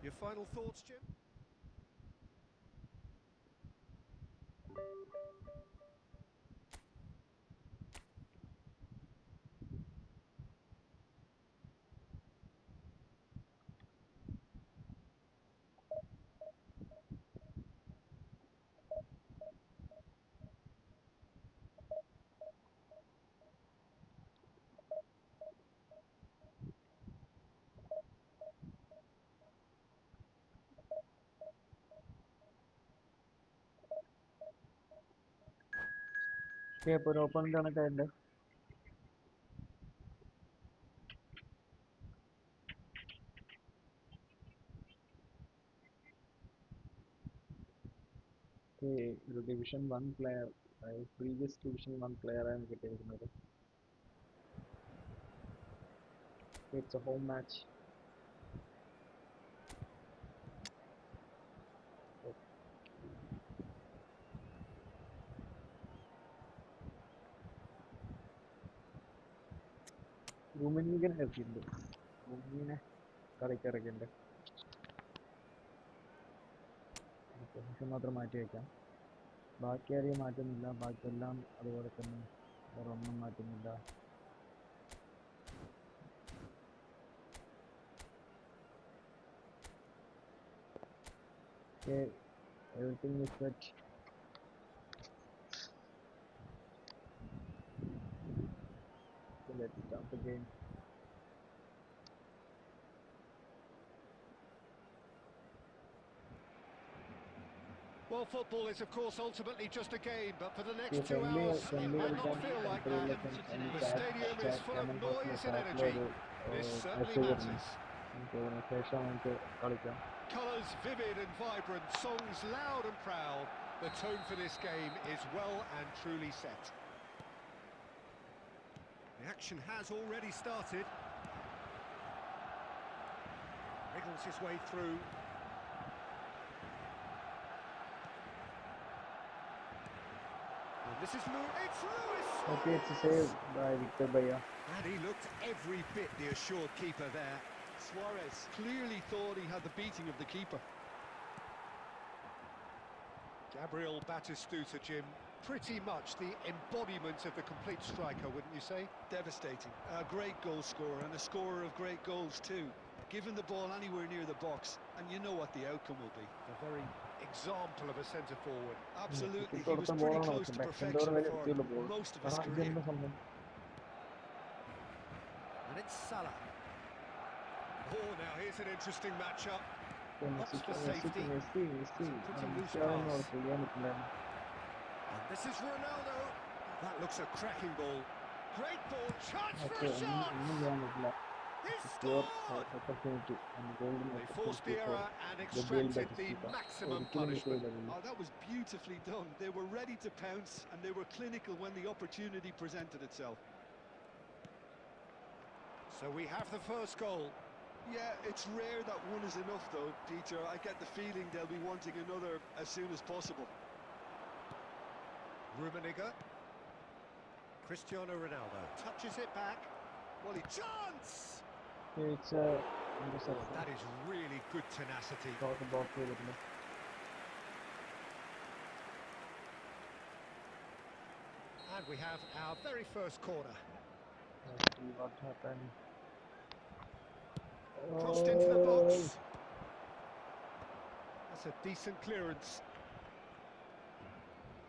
Your final thoughts, Jim? Okay, ഇപ്പോൾ ഒരു opening കണക്കായിട്ടുണ്ട്. ഒരു division 1 player, previous division 1 player ആണ് കിട്ടിയിരിക്കുന്നത്. It's a home match. റുമനീഗനെ ഇറക്കിയിട്ടുണ്ട്. റുമനീനെ കളിക്കിറക്കിയിട്ടുണ്ട്. Position മാത്രം മാറ്റി വയ്ക്കാം. ബാക്കി ആരെയും മാറ്റുന്നില്ല. ബാക്കിയെല്ലാം അതുപോലെ തന്നെ, വേറെ ഒന്നും മാറ്റുന്നില്ല. Everything is set. So let's start the game. Well, football is, of course, ultimately just a game, but for the next 2 hours, it might not feel like that. The stadium is full of noise and energy. This certainly matters. Colours vivid and vibrant, songs loud and proud. The tone for this game is well and truly set. The action has already started. Wriggles his way through. This is it's Lewis. Okay, it's a save by Victor Baya. And he looked every bit the assured keeper there. Suarez clearly thought he had the beating of the keeper. Gabriel Batistuta, Jim, pretty much the embodiment of the complete striker, wouldn't you say? Devastating. A great goal scorer and a scorer of great goals too. Given the ball anywhere near the box, and you know what the outcome will be. A very example of a centre forward. Absolutely, he was pretty close to perfection for most of his career. And it's Salah. Oh, now here's an interesting matchup. Opts for safety. It's a pretty loose pass. And this is Ronaldo. That looks a cracking ball. Great ball, chance for a shot! He scored! They forced the error and extracted the maximum punishment. Oh, that was beautifully done. They were ready to pounce and they were clinical when the opportunity presented itself. So we have the first goal. Yeah, it's rare that one is enough though, Peter. I get the feeling they'll be wanting another as soon as possible. Rummenigge. Cristiano Ronaldo touches it back. Well, he chance! It's That is really good tenacity. And we have our very first corner. Let's see what happened. Crossed into the box. That's a decent clearance.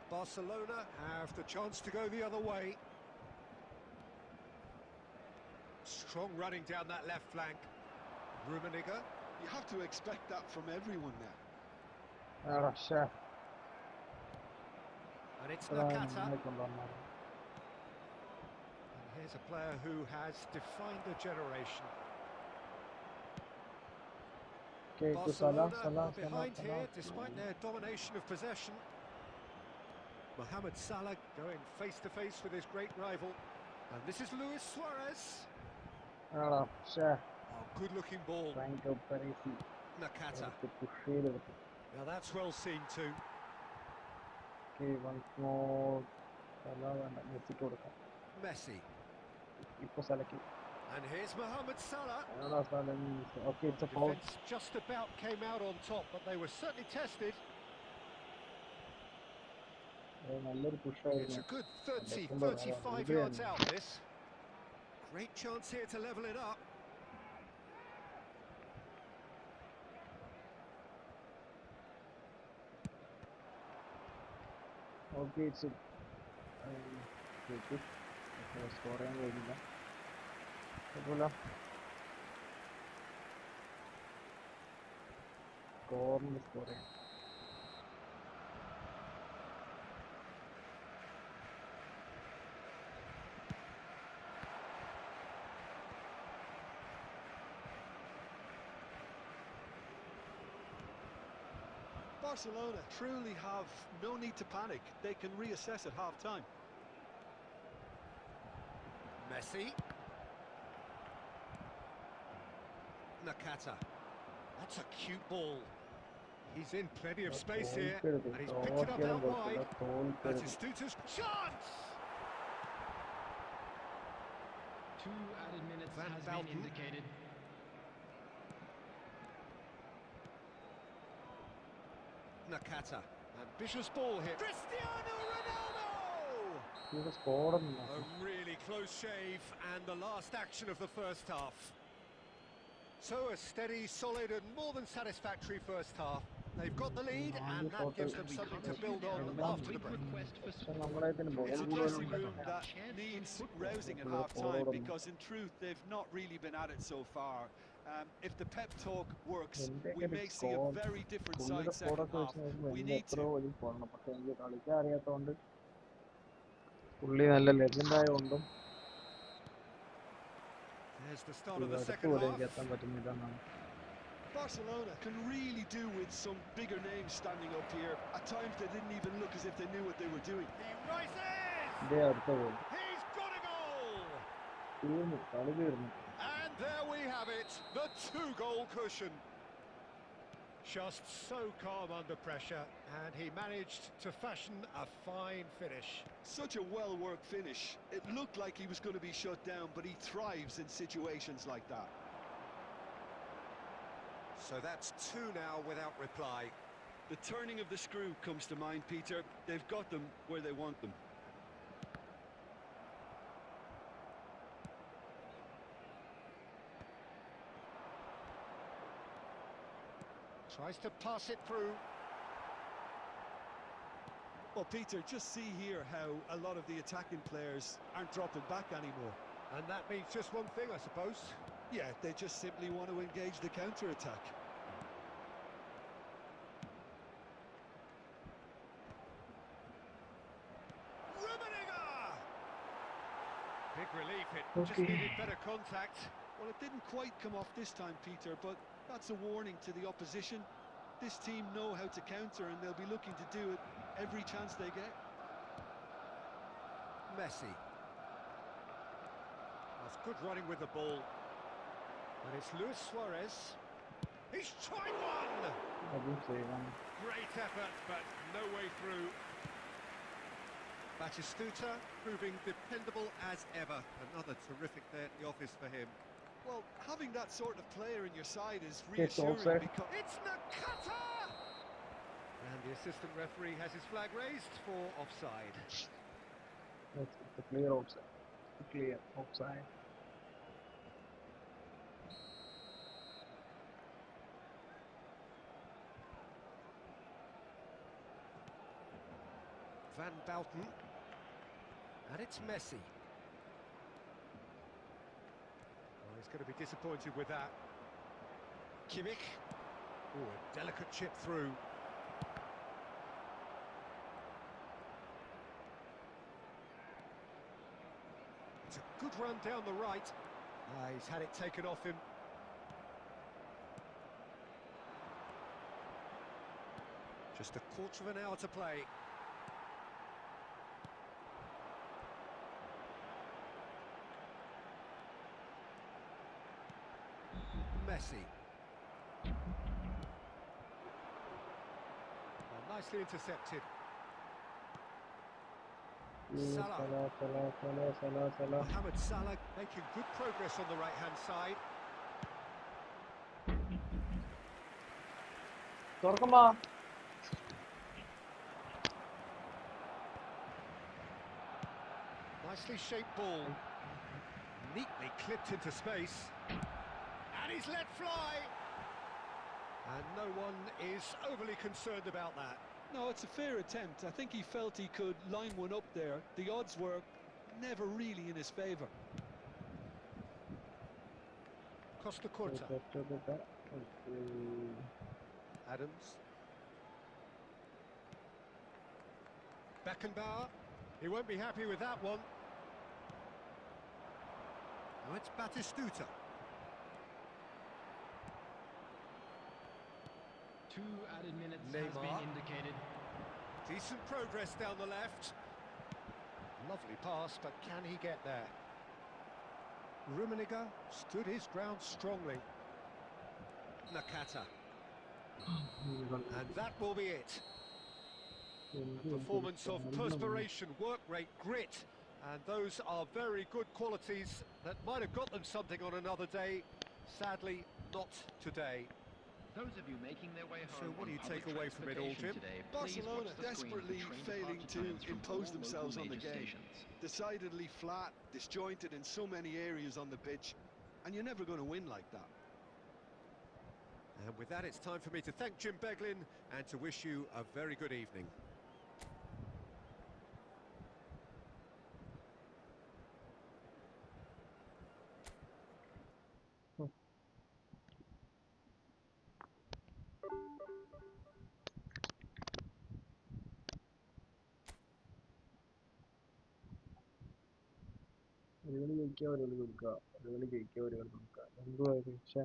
Barcelona have the chance to go the other way. Strong running down that left flank. Rummenigge. You have to expect that from everyone now. And it's Nakata. And here's a player who has defined a generation. Barcelona are behind here despite their domination of possession. Mohamed Salah going face to face with his great rival. And this is Luis Suarez. Oh, good looking ball. Nakata. Now that's well seen too. Okay, once more. Messi. Salah. And here's Mohamed Salah. Okay, it's a foul. Defence just about came out on top, but they were certainly tested. It's a good 30, 35 yards out this. Great chance here to level it up. Okay, it's a score and scoring. Barcelona truly have no need to panic. They can reassess at half-time. Messi. Nakata. That's a cute ball. He's in plenty of space here, and he's picked it up out wide. Batistuta's chance! 2 added minutes Van has Belten. been indicated. Nakata. Ambitious ball here. Cristiano Ronaldo! scored. A really close shave, and the last action of the first half. So a steady, solid and more than satisfactory first half. They've got the lead, and that gives them something to build on after the break. It's a dressing room that needs rousing at half-time because, in truth, they've not really been at it so far. If the pep talk works, we may see a very different side second half. We need to. There's the start of the second half. Barcelona can really do with some bigger names standing up here. At times they didn't even look as if they knew what they were doing. He rises! He's got a goal! And there we have it, the 2-goal cushion. Just so calm under pressure, and he managed to fashion a fine finish. Such a well-worked finish. It looked like he was going to be shut down, but he thrives in situations like that. So that's 2 now without reply. The turning of the screw comes to mind, Peter. They've got them where they want them. Tries to pass it through. Well, Peter, just see here how a lot of the attacking players aren't dropping back anymore. And that means just one thing, I suppose. Yeah, they just simply want to engage the counter-attack. Big relief, it just needed better contact. Well, it didn't quite come off this time, Peter, but that's a warning to the opposition. This team know how to counter, and they'll be looking to do it every chance they get. Messi. That's good running with the ball. And it's Luis Suarez. He's tried one! Great effort, but no way through. Batistuta proving dependable as ever. Another terrific day at the office for him. Well, having that sort of player in your side is reassuring because... It's Nakata! And the assistant referee has his flag raised for offside. It's a clear offside. Clear offside. Van Belten. And it's Messi. Well, he's going to be disappointed with that. Kimmich. Oh, a delicate chip through. It's a good run down the right. He's had it taken off him. Just a quarter of an hour to play. Messi. Well, nicely intercepted. Salah. Mohamed Salah making good progress on the right-hand side. Nicely shaped ball. Neatly clipped into space. And he's let fly. And no one is overly concerned about that. No, it's a fair attempt. I think he felt he could line one up there. The odds were never really in his favour. Costa Curta. Adams. Beckenbauer. He won't be happy with that one. Now it's Batistuta. 2 added minutes has Neymar. been indicated. Decent progress down the left. Lovely pass, but can he get there? Rummenigge stood his ground strongly. Nakata. And that will be it. A performance of perspiration, work rate, grit. And those are very good qualities that might have got them something on another day. Sadly, not today. Those of you making their way So home what do you on public take away from it all, transportation Jim? today, please Barcelona watch the screen for desperately train failing departure to times from impose all themselves local on the major game. stations. Decidedly flat, disjointed in so many areas on the pitch, and you're never going to win like that. And with that, it's time for me to thank Jim Beglin and to wish you a very good evening. ഒരു കളി ജയിക്കുക ഒരു കളി കൊടുക്കുക, ഒരു കളി ജയിക്കുക ഒരു കളി കൊടുക്കുക, എന്തുവായത്? പക്ഷേ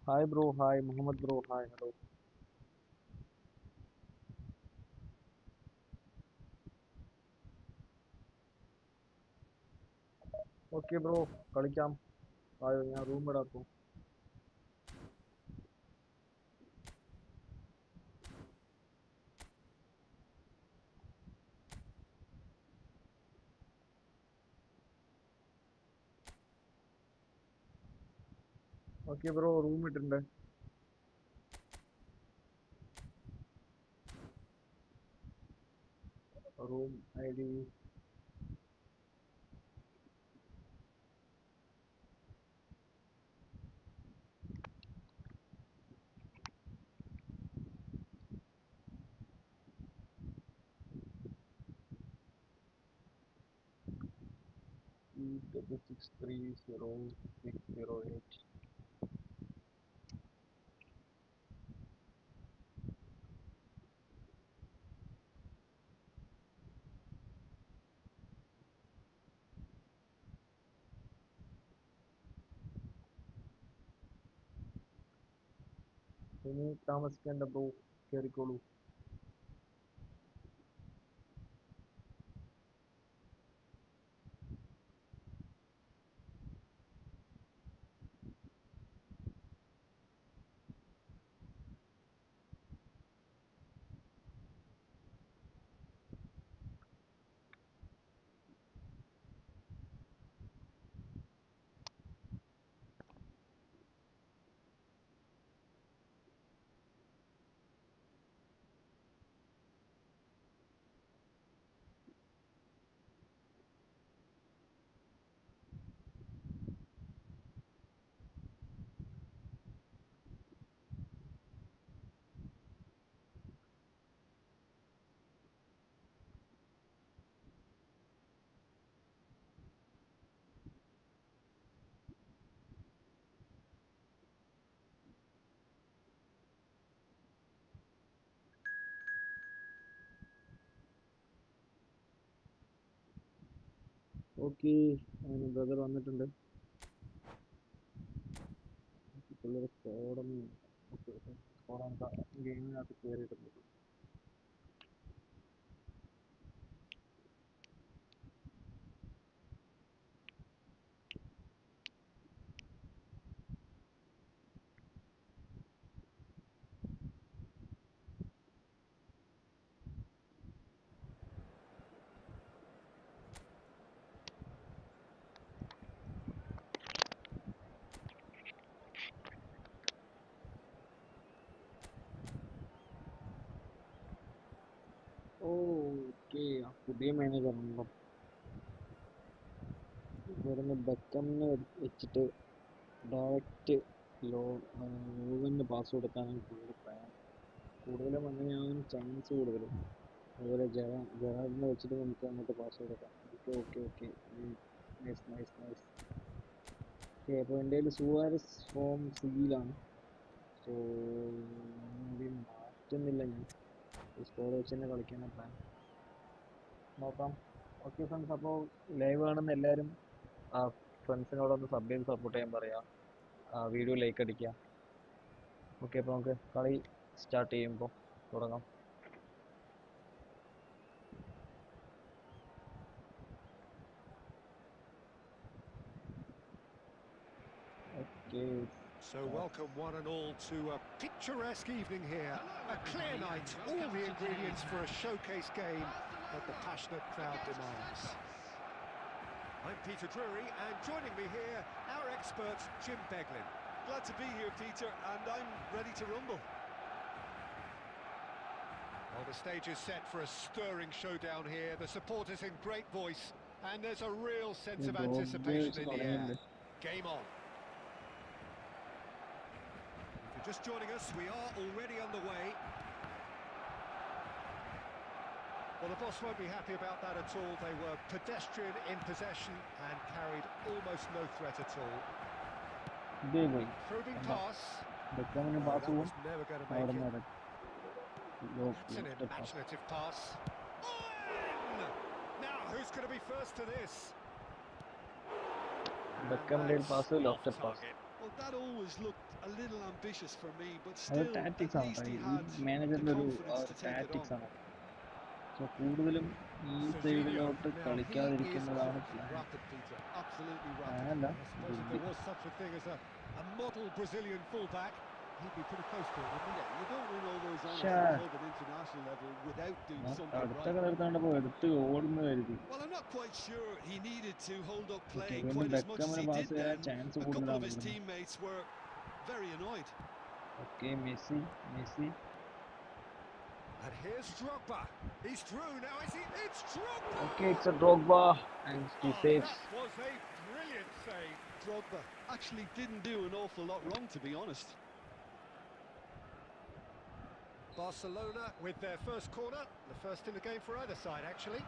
hi bro, hi Muhammad bro, hi, hello. Okay bro, കളിക്കാം. ആയോ, ഞാൻ റൂം ഇടാക്കും. ഓക്കെ ബ്രോ, റൂം ഇട്ടിട്ടുണ്ട്. Room ID E6630608. ഇനി താമസിക്കേണ്ട ബ്രോ, കയറിക്കോളൂ. ഓക്കെ, ബ്രദർ വന്നിട്ടുണ്ട്. പുള്ളിയുടെ സ്കോഡൊന്നും ഗെയിമിനകത്ത് കയറിയിട്ടുണ്ട്. ഓക്കെ, പുതിയ മാനേജർ ഉണ്ടോ? ഇവിടുന്ന് ബെക്കമിനെ വെച്ചിട്ട് ഡയറക്റ്റ് ലോഗിൻ്റെ പാസ്വേഡ് എടുക്കാനാണ് കൂടുതൽ പ്ലാൻ. കൂടുതലും അങ്ങനെയാണ് ചാൻസ് കൂടുതലും. അതുപോലെ ജെറാഡിനെ വെച്ചിട്ട് നമുക്ക് അങ്ങോട്ട് പാസ്വേഡ് എടുക്കാം. Okay okay okay, nice nice nice. Okay, അപ്പോൾ എൻ്റെ കയ്യിൽ സുവാരസ് ഫോം സിയിലാണ്. സോ മാറ്റുന്നില്ല ഞാൻ. സ്കോർ വെച്ച് തന്നെ കളിക്കാനാണ് പ്ലാൻ. നോക്കാം. ഓക്കെ ഫ്രണ്ട്സ്, അപ്പോൾ ലൈവ് കാണുന്ന എല്ലാവരും ഫ്രണ്ട്സിനോടൊന്ന് സബ് ചെയ്ത് സപ്പോർട്ട് ചെയ്യാൻ പറയാം. വീഡിയോ ലൈക്ക് അടിക്കുക. ഓക്കെ, അപ്പോൾ നമുക്ക് കളി സ്റ്റാർട്ട് ചെയ്യുമ്പോൾ തുടങ്ങാം. Okay, So welcome one and all to a picturesque evening here. A clear night, all the ingredients for a showcase game that the passionate crowd demands. I'm Peter Drury, and joining me here, our expert Jim Beglin. Glad to be here, Peter, and I'm ready to rumble. Well, the stage is set for a stirring showdown here. The supporters in great voice, and there's a real sense of anticipation in the air. Game on. If you're just joining us, we are already underway. Well, the boss won't be happy about that at all. They were pedestrian in possession and carried almost no threat at all. Probing pass. Beckham That was never going to make it. That's an imaginative pass. In! Now, who's going to be first to this? Beckham did pass a lofted pass. Well, that always looked a little ambitious for me, but still, tactics at ആണ് least he ഈ had മാനേജറിന്റെ the ഒരു confidence to take it tactics on. ആണ്. So കൂടുതലും ഈ സൈഡിലോട്ട് കളിക്കാതിരിക്കുന്നതാണ് plan. Rapid, Peter. Absolutely rapid. പ്ലാനല്ല, I suppose if there was such a thing as a model Brazilian fullback, he'd be pretty close to it, wouldn't he? Yeah, you don't win all those honours Sure. at club and international level without doing something അടുത്ത right. കളർത്താണ്ടപ്പോ എടുത്ത് ഓടുന്ന കരുതി. Well, I'm not quite sure he needed to hold up play Okay, quite as much as Beckhamന് he pass did ചെയ്യാൻ then. chance A couple of കൂടുതലാണ് his ഇവിടുന്ന്. teammates were very annoyed. Okay, Messi. And here's Drogba. He's through now, is he? It's Drogba! Okay, it's a Drogba and he saves. That was a brilliant save. Drogba actually didn't do an awful lot wrong, to be honest. Barcelona with their first corner, the first in the game for either side, actually.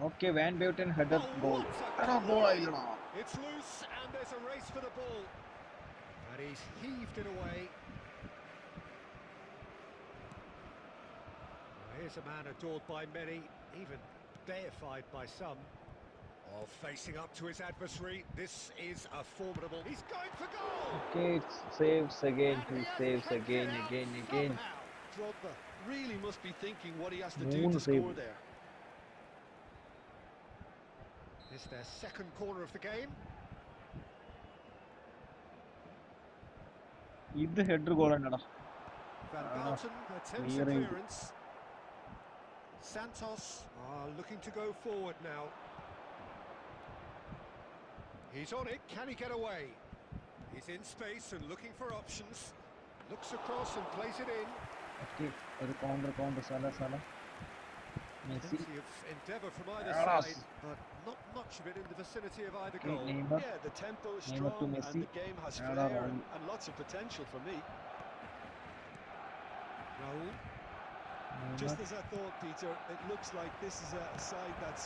Okay, Van Buiten header Oh, goal. what a Goal goal! ആയില്ലടാ. It's loose and there's a race for the ball. And he's heaved it away. Here's a man adored by many, even deified by some. Oh, facing up to his adversary, this is a formidable... He's going for goal! Okay, it saves again. And He has saves kept again. it out somehow. Drogba really must be thinking what he has to do Moon to save. score there. It's their second corner of the game. ഇത് header goal തന്നെടാ. Van Bouten attempts a clearing. clearance. Santos are looking to go forward now. He's on it, can he get away? He's in space and looking for options. Looks across and plays it in. Okay, ഒരു counter Salah. Messi. Plenty of endeavour from either Yes. side, but not much of it in the vicinity of either Okay, goal. Neymar. Yeah, the tempo is Neymar to strong and Messi. the game has Yeah, flair Raul. and lots of potential for me. Raul. Just as I thought, Peter, it looks like this is a side that's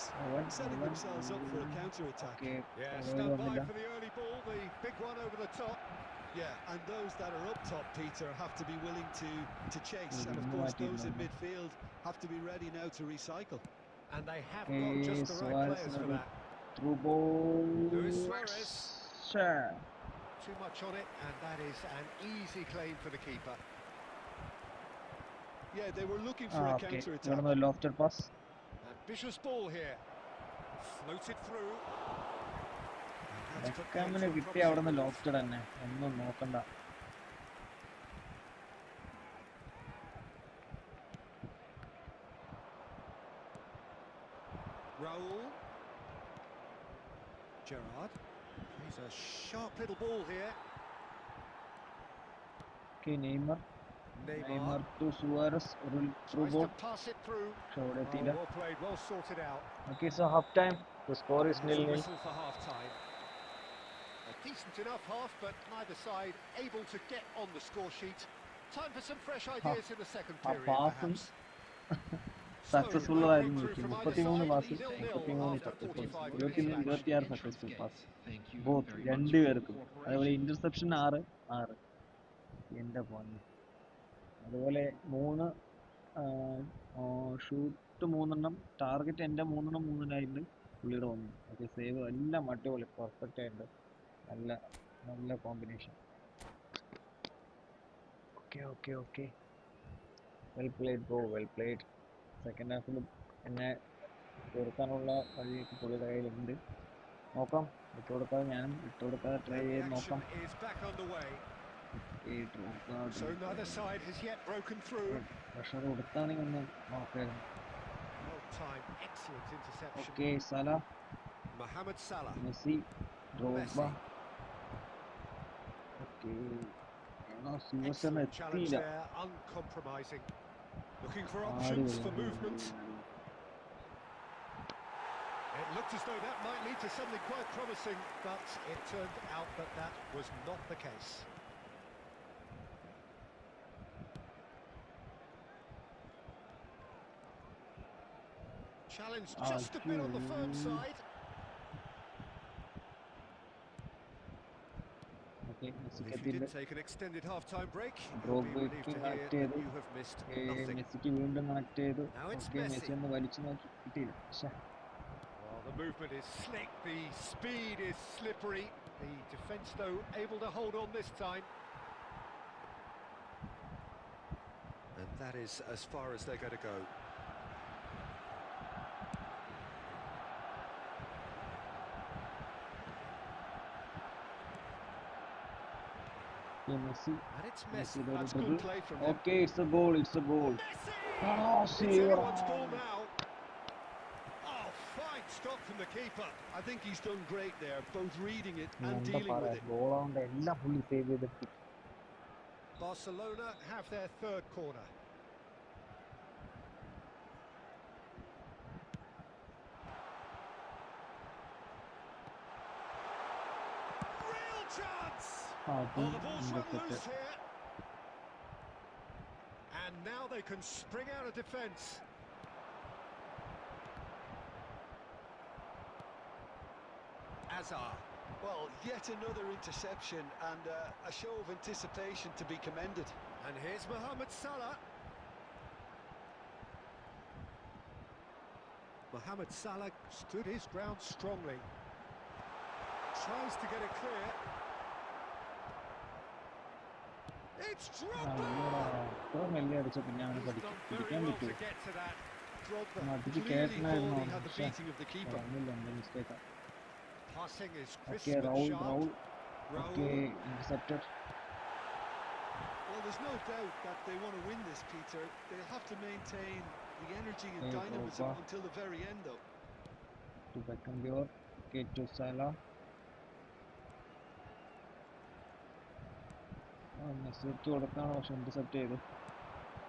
setting themselves up for a counter-attack. Okay, Yeah, forward stand by വന്നില്ല. for the early ball, the big one over the top. Yeah, and those that are up top, Peter, have to be willing to chase. And of Mm, course, right, those in right. midfield have to be ready now to recycle. And they have Okay, got just the right Suarez players for and that. Through ball. Luis Suarez. Sure. Too much on it, and that is an easy claim for the keeper. Yeah, they were looking for a Okay, counter-attack. ഇവിടുന്ന് ഒരു lofted pass. Ambitious ball here. Floated through. And that's put ബെക്കാമിന് pace on കിട്ടിയ അവിടെ നിന്ന് promising lofted തന്നെ, ഒന്നും നോക്കണ്ട. Raul. Gerrard. He's a sharp little ball here. Okay, Neymar Neymar to Suarez, ഒരു through tries ball. to pass it through. പക്ഷെ അവിടെ Oh, എത്തിയില്ല. well played, well sorted out. Okay, so half time. The score is There's a 0-0. whistle for half-time. A decent enough half, but neither side able to get on the score sheet. Time for some fresh ideas in the second period, passing. perhaps. Successful ആയിരുന്നു. 33 pass, 33 26 successful pass. Both രണ്ടുപേർക്കും. അതുപോലെ interception 6. എന്റെ point. അതുപോലെ 3 shoot 3 target എൻ്റെ 3 പുള്ളിയുടെ 1. Okay, save എല്ലാം അടിപൊളി perfect ആയിട്ട് നല്ല നല്ല combination. Okay well played bro, well played. Second ഹാഫിൽ എന്നെ തീർക്കാനുള്ള വഴിയൊക്കെ പുള്ളിയുടെ കയ്യിലുണ്ട്. നോക്കാം, ഞാനും വിട്ടുകൊടുക്കാതെ ട്രൈ And the ചെയ്ത് action നോക്കാം. is back underway. So drop neither side has yet broken through. Pressure കൊടുത്താണെങ്കിൽ ഒന്ന് നോക്കായിരുന്നു. Well timed, excellent interception. Okay, Salah, Mohamed Salah. Messi, ഡ്രോപ്പ. Messi. ഓക്കെ, Excellent challenge എത്തിയില്ല. there, uncompromising. Looking for options for movement. It looked as though that might lead to something quite promising, but it turned out that that was not the case. Challenge just a bit on the firm side. Okay, Well, if you did take an extended half-time break, you'll be relieved to hear that you have missed nothing. മെസ്സിക്ക് വീണ്ടും connect ചെയ്തു. Now it's okay, Messi. Messi ഒന്ന് വലിച്ചു നോക്കി കിട്ടിയില്ല. Well, the movement is slick, the speed is slippery. The defence, though, able to hold on this time. And that is as far as they're going to go. Messi, And it's Messi Messi. That's good play from him. Okay, it's A goal. Messi! It's anyone's ball now. Oh, fine stop from the keeper. I think he's done great there, both reading it and എന്താ dealing with പറയാ, it. ഗോളാവുണ്ട് എല്ലാം പുള്ളി save ചെയ്തെത്തി. Barcelona have their third corner. Real chance! Oh, the ball's run loose here. And now they can spring out of defence. Hazard. Well, yet another interception and a show of anticipation to be commended. And here's Mohamed Salah. Mohamed Salah stood his ground strongly. Tries to get it clear. It's Drogba! അടിച്ച പിന്നെ അവനെ He's done very പിടിക്കാൻ well to പറ്റുമോ? get to that. Drogba. അടിച്ച് Clearly കയറ്റണമായിരുന്നു thought he അവനെ. had the beating of the keeper. ഒന്നുമില്ല, എൻ്റെ മിസ്റ്റേക്കാണ്. Passing is okay, crisp and Raul sharp. Okay, intercepted. Well, there's no doubt that they want to win this, Peter. They'll have to maintain the energy and dynamism Drogba. until the very end, though. To Beckenbauer. Okay, to Salah. മെസ്സിക്ക് കൊടുക്കാണ്, പക്ഷെ intercept ചെയ്തു.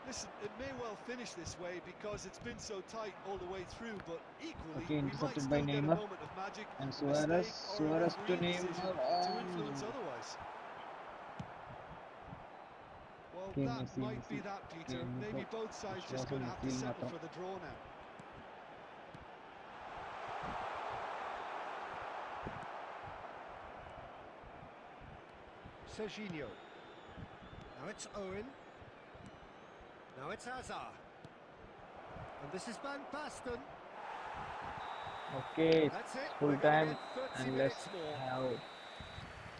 Listen, it may well finish this way because it's been so tight all the way through, but equally, Okay, we might intercepted still by get a Neymar. moment of magic, And a Suarez mistake, or a to referee decision Neymar. to influence otherwise. Well, Okay, that Messi, might be Messi. that, Peter. Okay, Maybe but both sides it just going to wasn't have to Messi settle മാത്രം. for the draw now. Serginho. Now it's Owen. Now it's Hazard. And this is Van Basten. Okay, That's it. full We're gonna time get 30 and let's minutes more. have.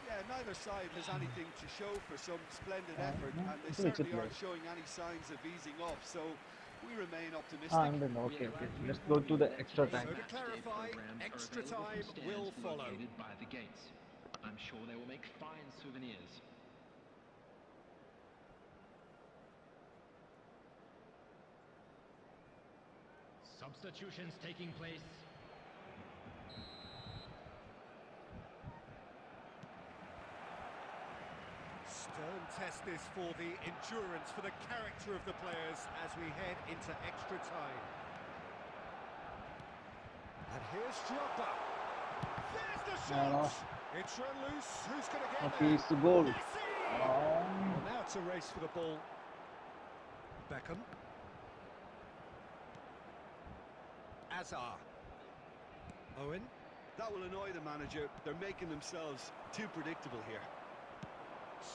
Yeah, neither side has anything to show for some splendid effort, no, and they it's a certainly play. aren't showing any signs of easing off, so we remain optimistic. Okay, let's go to the extra time. So to clarify, extra time will follow. By the gates. I'm sure they will make fine souvenirs. Substitutions taking place. Stern test this for the endurance, for the character of the players as we head into extra time. And here's Drogba. There's the shot! It's run loose. Who's going to get Okay, there? it's the goal. Messi! Oh. Well, now it's a race for the ball. Beckham. Hazard. Owen. That will annoy the manager. They're making themselves too predictable here.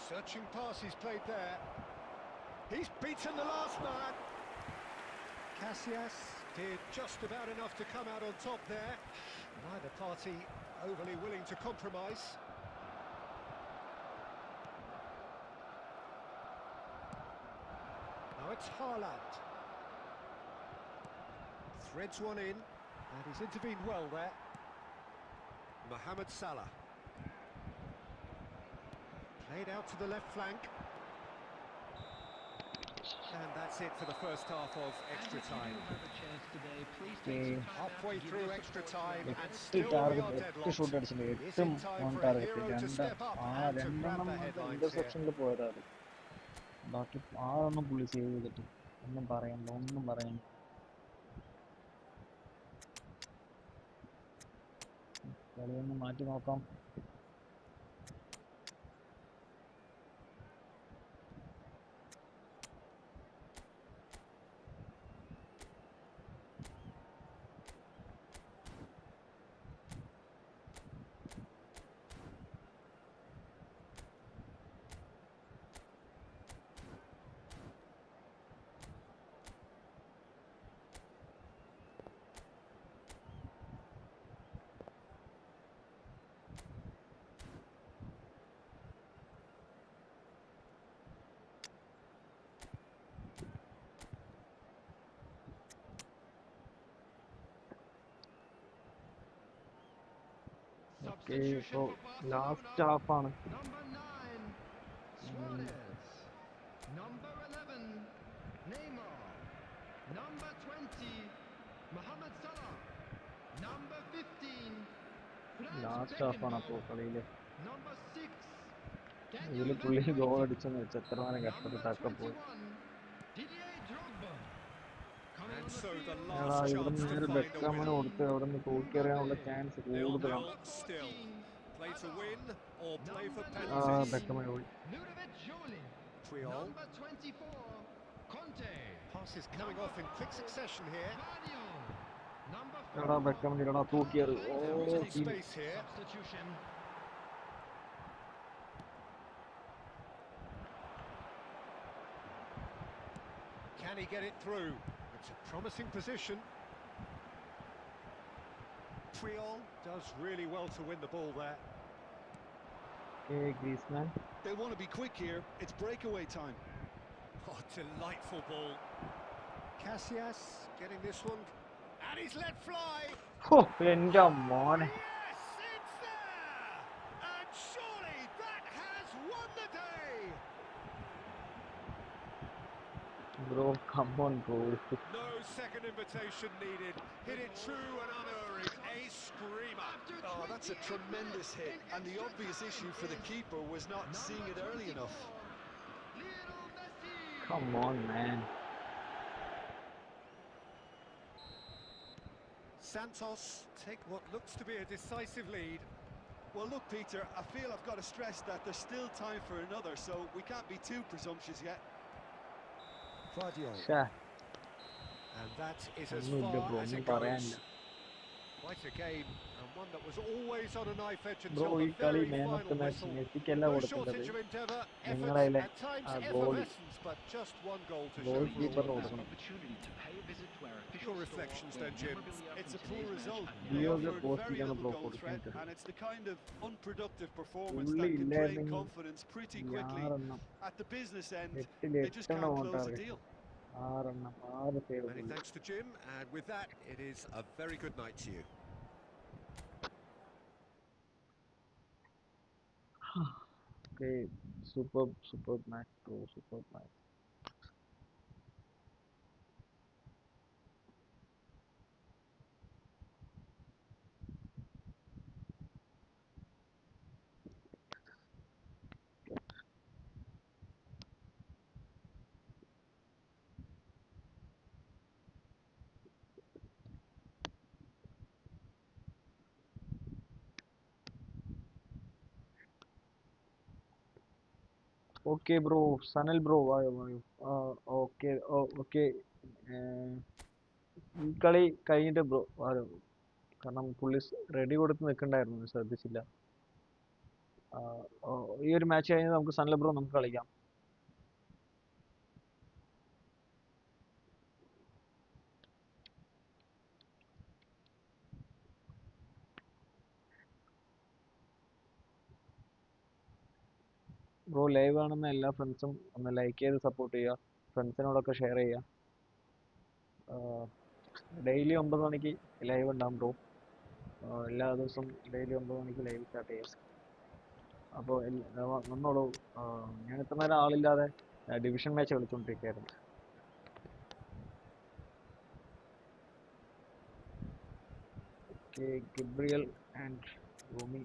Searching pass he's played there. He's beaten the last man. Casillas did just about enough to come out on top there. Neither party overly willing to compromise. Now it's Haaland. Threads one in, and he's intervened well there. Mohamed Salah. Played out to the left flank. And that's it for the first half of extra time. Halfway through extra time and still we are deadlocked. Is it time for a hero to step up and to grab the headlines here? ഇന്റർസെപ്ഷനിൽ പോയതാണ്. ബാക്കി ആറൊന്നും പുള്ളി save ചെയ്തിട്ട് ഒന്നും പറയണ്ട, ഒന്നും പറയണ്ട. കളിയൊന്ന് മാറ്റി നോക്കാം. ഓക്കെ, ഇപ്പോൾ ലാസ്റ്റ് ഹാഫാണ്. ലാസ്റ്റ് ഹാഫാണ് അപ്പോൾ കളിയിൽ. ഇതിൽ പുള്ളി ഗോൾ അടിച്ചെന്ന് വെച്ചാൽ എത്ര നേരം കഷ്ടപ്പെട്ടാക്ക പോയി. ഇവിടെ നേരെ ബെക്കാമിന് കൊടുത്ത് അവിടെ നിന്ന് തൂക്കിയറിയാനുള്ള ചാൻസ് കൂടുതലാണ്. ബെക്കാമിന് പോയി. എടാ ബെക്കാമിന് എടാ തൂക്കിയത്. Can he get it through? It's a promising position. Puyol does really well to win the ball there. Hey, Griezmann. They want to be quick here. It's breakaway time. Oh, delightful ball. Casillas getting this one. And he's let fly. Oh, എൻ്റെ മോനെ. Yes, it's there. And surely that has won the day. Bro, come on, bro. No second invitation needed. Hit it true and unerring. A screamer. Oh, that's a tremendous hit. And the obvious issue for the keeper was not seeing it early enough. Come on, man. Santos take what looks to be a decisive lead. Well, look, Peter, I feel I've got to stress that there's still time for another, so we can't be too presumptuous yet. And that is as No, far bro, as no it goes. parayanda. Quite a game, and one that was always on a knife edge Bro, until ഈ the കളി very man of the final match whistle. മെസ്സിക്കല്ല No കൊടുക്കേണ്ടത്. shortage of endeavour, effort, നിങ്ങളതിലെ at times ആ goalie effervescence, but just one goal to show goal for all കീപ്പറിന് of that. കൊടുക്കണം. Your reflections then, Jim? It's a poor result. They ഡിയോഗ് offered post very ചെയ്യാണ് little bro goal threat, കൊടുക്കേണ്ടത്. and it's the kind of unproductive performance പുള്ളി that can drain ഇല്ലായിരുന്നെങ്കിൽ confidence pretty quickly. 6 എണ്ണം At the business end, 8-ൽ they just 8 എണ്ണം can't on close the target. deal. 6 എണ്ണം 6 save Many പുള്ളി. thanks to Jim, and with that, it is a very good night to you. Okay, superb match, bro. Superb match. Okay, bro. Sanil, bro. വായോ. Okay, okay. ഈ കളി കഴിഞ്ഞിട്ട് bro വായോ. കാരണം പുള്ളി ready കൊടുത്ത് നിൽക്കണ്ടായിരുന്നു, ശ്രദ്ധിച്ചില്ല. ഈ ഒരു മാച്ച് കഴിഞ്ഞ് നമുക്ക് സനൽ ബ്രോ നമുക്ക് കളിക്കാം. ബ്രോ ലൈവ് കാണുന്ന എല്ലാ ഫ്രണ്ട്സും ഒന്ന് ലൈക്ക് ചെയ്ത് സപ്പോർട്ട് ചെയ്യുക, ഫ്രണ്ട്സിനോടൊക്കെ ഷെയർ ചെയ്യുക. ഡെയിലി 9 മണിക്ക് ലൈവ് ഉണ്ടാകും ബ്രോ. എല്ലാ ദിവസവും ഡെയിലി 9 മണിക്ക് ലൈവ് സ്റ്റാർട്ട് ചെയ്യാം. അപ്പോൾ വന്നോളൂ. ഞാൻ ഇത്ര നേരം ആളില്ലാതെ ഡിവിഷൻ മാച്ച് കളിച്ചുകൊണ്ടിരിക്കുകയായിരുന്നു. Okay, Gabriel and Romy.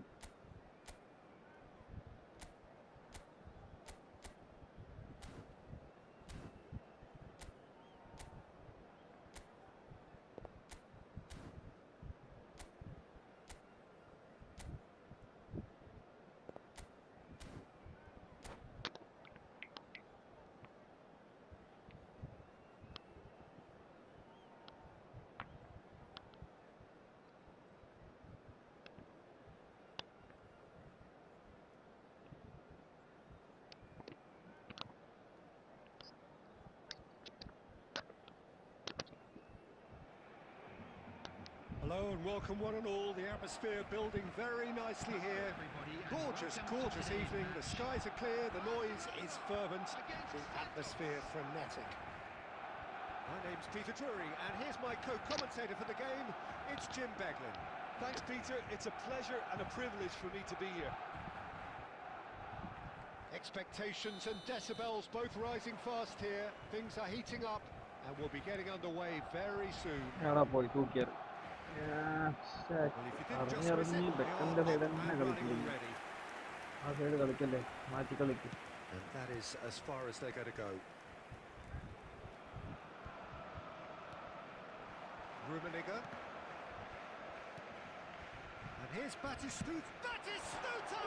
Hello and welcome one and all. The atmosphere building very nicely here. Gorgeous, gorgeous evening. The skies are clear, the noise is fervent, the atmosphere frenetic. My name's Peter Drury and here's my co-commentator for the game. It's Jim Beglin. Thanks, Peter. It's a pleasure and a privilege for me to be here. Expectations and decibels both rising fast here. Things are heating up and we'll be getting underway very soon. എവിടെ പോയി തൂക്കിയത്? അറിഞ്ഞറിഞ്ഞ് ബെക്കന്റെ side തന്നെ കളിക്കില്ല. ആ side കളിക്കല്ലേ, മാറ്റി കളിക്കും. And that is as far as they're going to go. Rummenigge. And here's Batistuta. Batistuta!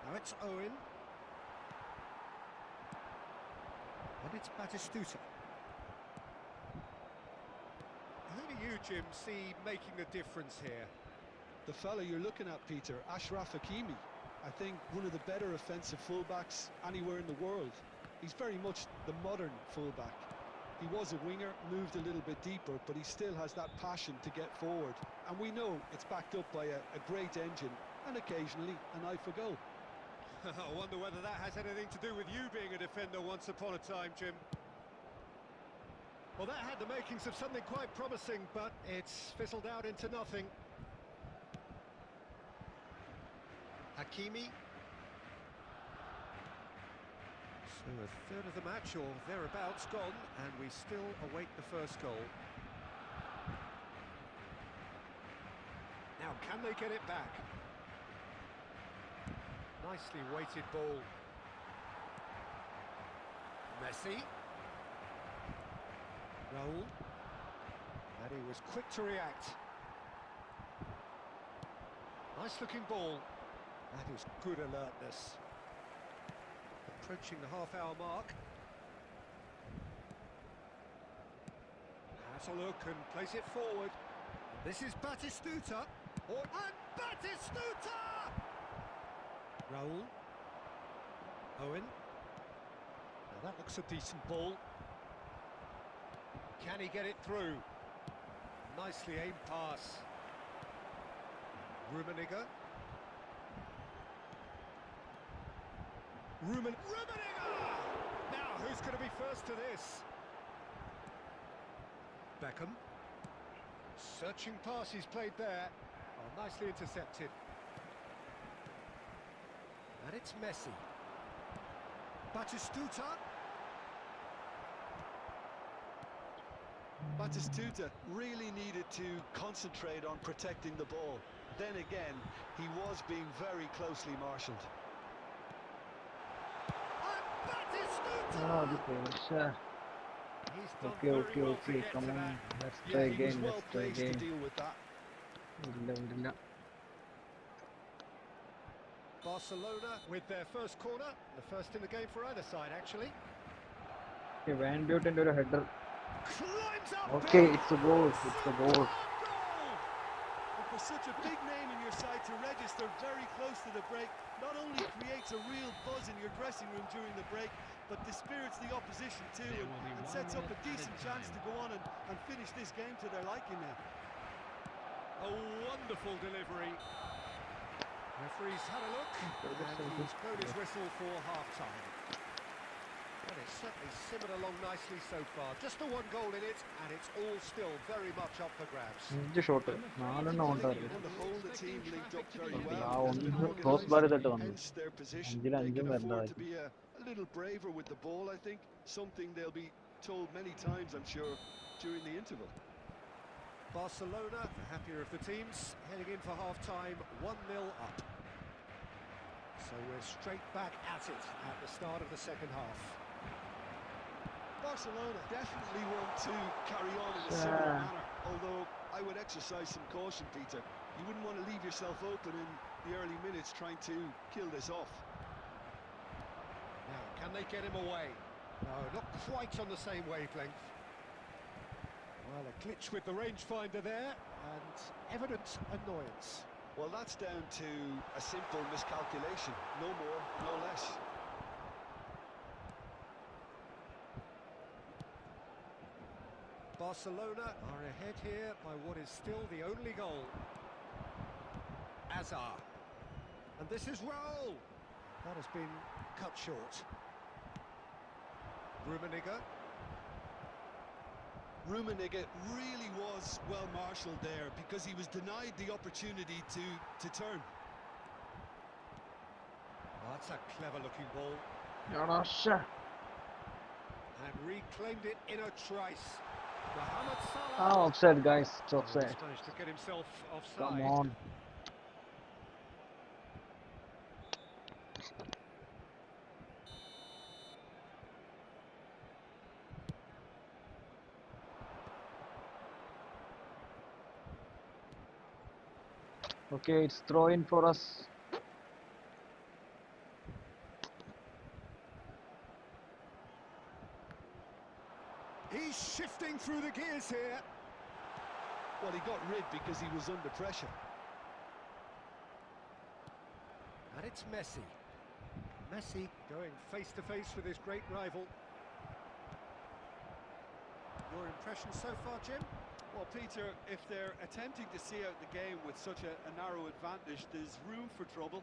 Now it's Owen. And it's Batistuta. Who do you, Jim, see making a difference here? The fella you're looking at, Peter, Ashraf Hakimi. I think one of the better offensive fullbacks anywhere in the world. He's very much the modern fullback. He was a winger, moved a little bit deeper, but he still has that passion to get forward. And we know it's backed up by a great engine and occasionally an eye for goal. I wonder whether that has anything to do with you being a defender once upon a time, Jim. Well, that had the makings of something quite promising, but it's fizzled out into nothing. Hakimi. So a third of the match or thereabouts gone, and we still await the first goal. Now, can they get it back? Nicely weighted ball. Messi. Raul. And he was quick to react. Nice looking ball. That is good alertness. Approaching the half-hour mark. Has a look and plays it forward. This is Batistuta. And Batistuta! Raul. Owen. Now that looks a decent ball. Can he get it through? Nicely aimed pass. Rummenigge. Rummenigge! Now, who's going to be first to this? Beckham. Searching pass he's played there. Oh, nicely intercepted. And it's Messi. Batistuta. Batistuta really needed to concentrate on protecting the ball. Then again, he was being very closely marshalled. Okay, come on, let's play again, Well placed to deal with that. Barcelona with their first corner, the first in the game for either side actually. Okay, Van Buiten's a header. Climbs up. Okay, it's a goal, it's a goal. And for such a big name in your side to register very close to the break, not only creates a real buzz in your dressing room during the break, but dispirits the opposition too, and sets up a decent chance to go on and finish this game to their liking now. A wonderful delivery. Referee's had a look, and he's blown his whistle for half-time. And it's certainly simmered along nicely so far. Just the one goal in it, and it's all still very much up for grabs. shot. On the whole, the team linked up very well. Hence their position. They can afford to be a little braver with the ball, I think. Something they'll be told many times, I'm sure, during the interval. Barcelona, the happier of the teams, heading in for half-time, 1-0 up. So we're straight back at it at the start of the second half. Barcelona definitely want to carry on in a similar manner, although I would exercise some caution, Peter. You wouldn't want to leave yourself open in the early minutes trying to kill this off. Now, can they get him away? No, not quite on the same wavelength. Well, a glitch with the rangefinder there, and evident annoyance. Well, that's down to a simple miscalculation, no more, no less. Barcelona are ahead here by what is still the only goal. Azar. And this is Raul. That has been cut short. Rummenigge really was well marshalled there because he was denied the opportunity to turn. Oh, that's a clever-looking ball. And reclaimed it in a trice. Mohamed Salah. Offside, guys. It's Oh, offside. he's managed to get himself offside. Come on. Okay, it's throw in for us. He's shifting through the gears here. Well, he got rid because he was under pressure. And it's Messi. Messi going face-to-face with his great rival. Your impression so far, Jim? Well, Peter, if they're attempting to see out the game with such a narrow advantage, there's room for trouble.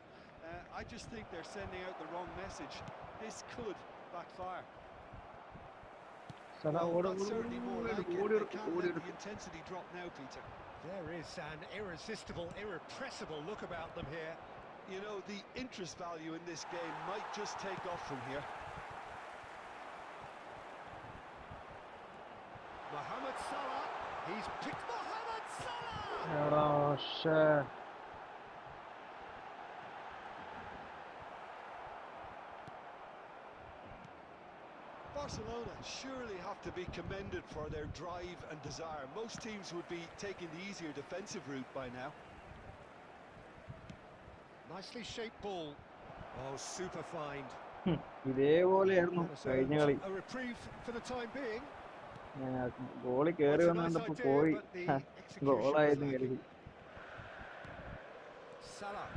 I just think they're sending out the wrong message. This could backfire. Well, that's certainly more like it. They can't let the intensity drop now, Peter. There is an irresistible, irrepressible look about them here. You know, the interest value in this game might just take off from here. Mohamed Salah. He's picked Mohamed Salah! Barcelona surely have to be commended for their drive and desire. Most teams would be taking the easier defensive route by now. Nicely shaped ball. Oh, super find. ഇതേപോലെയായിരുന്നു കഴിഞ്ഞ കളി. A reprieve for the time being. Goalie കേറി വന്ന് കണ്ടപ്പോ പോയി ഗോളായിരുന്നു കരുതി. Salah.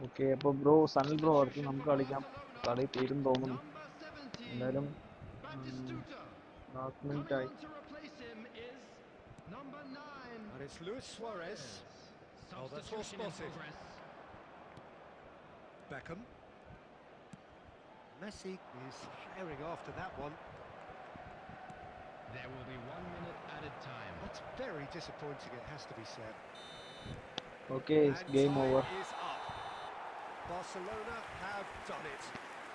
Okay, അപ്പോൾ bro Sanil bro അടുത്ത് നമുക്ക് കളിക്കാം. കളി തീരും തോന്നുന്നു. എന്തായാലും ലാസ്റ്റ് മിനിറ്റ് ആയി. And it's Luis Suarez. Oh, that's well spotted. Beckham. Messi is firing after that one. There will be 1 minute added time. That's very disappointing, it has to be said. Okay, it's game over. Is up. Barcelona have done it.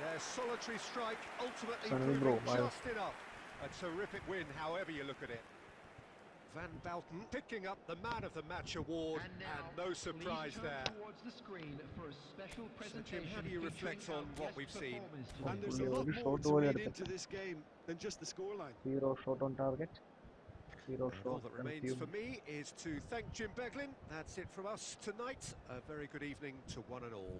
Their solitary strike ultimately proving just enough. A terrific win, however you look at it. Van Bouten picking up the Man of the Match award, and no surprise there. So Jim, how do you reflect on what we've seen? And there's a lot more to read into this game than just the scoreline. 0 shot on target. 0 And shot all that remains for consumed. me is to thank Jim Beglin. That's it from us tonight. A very good evening to one and all.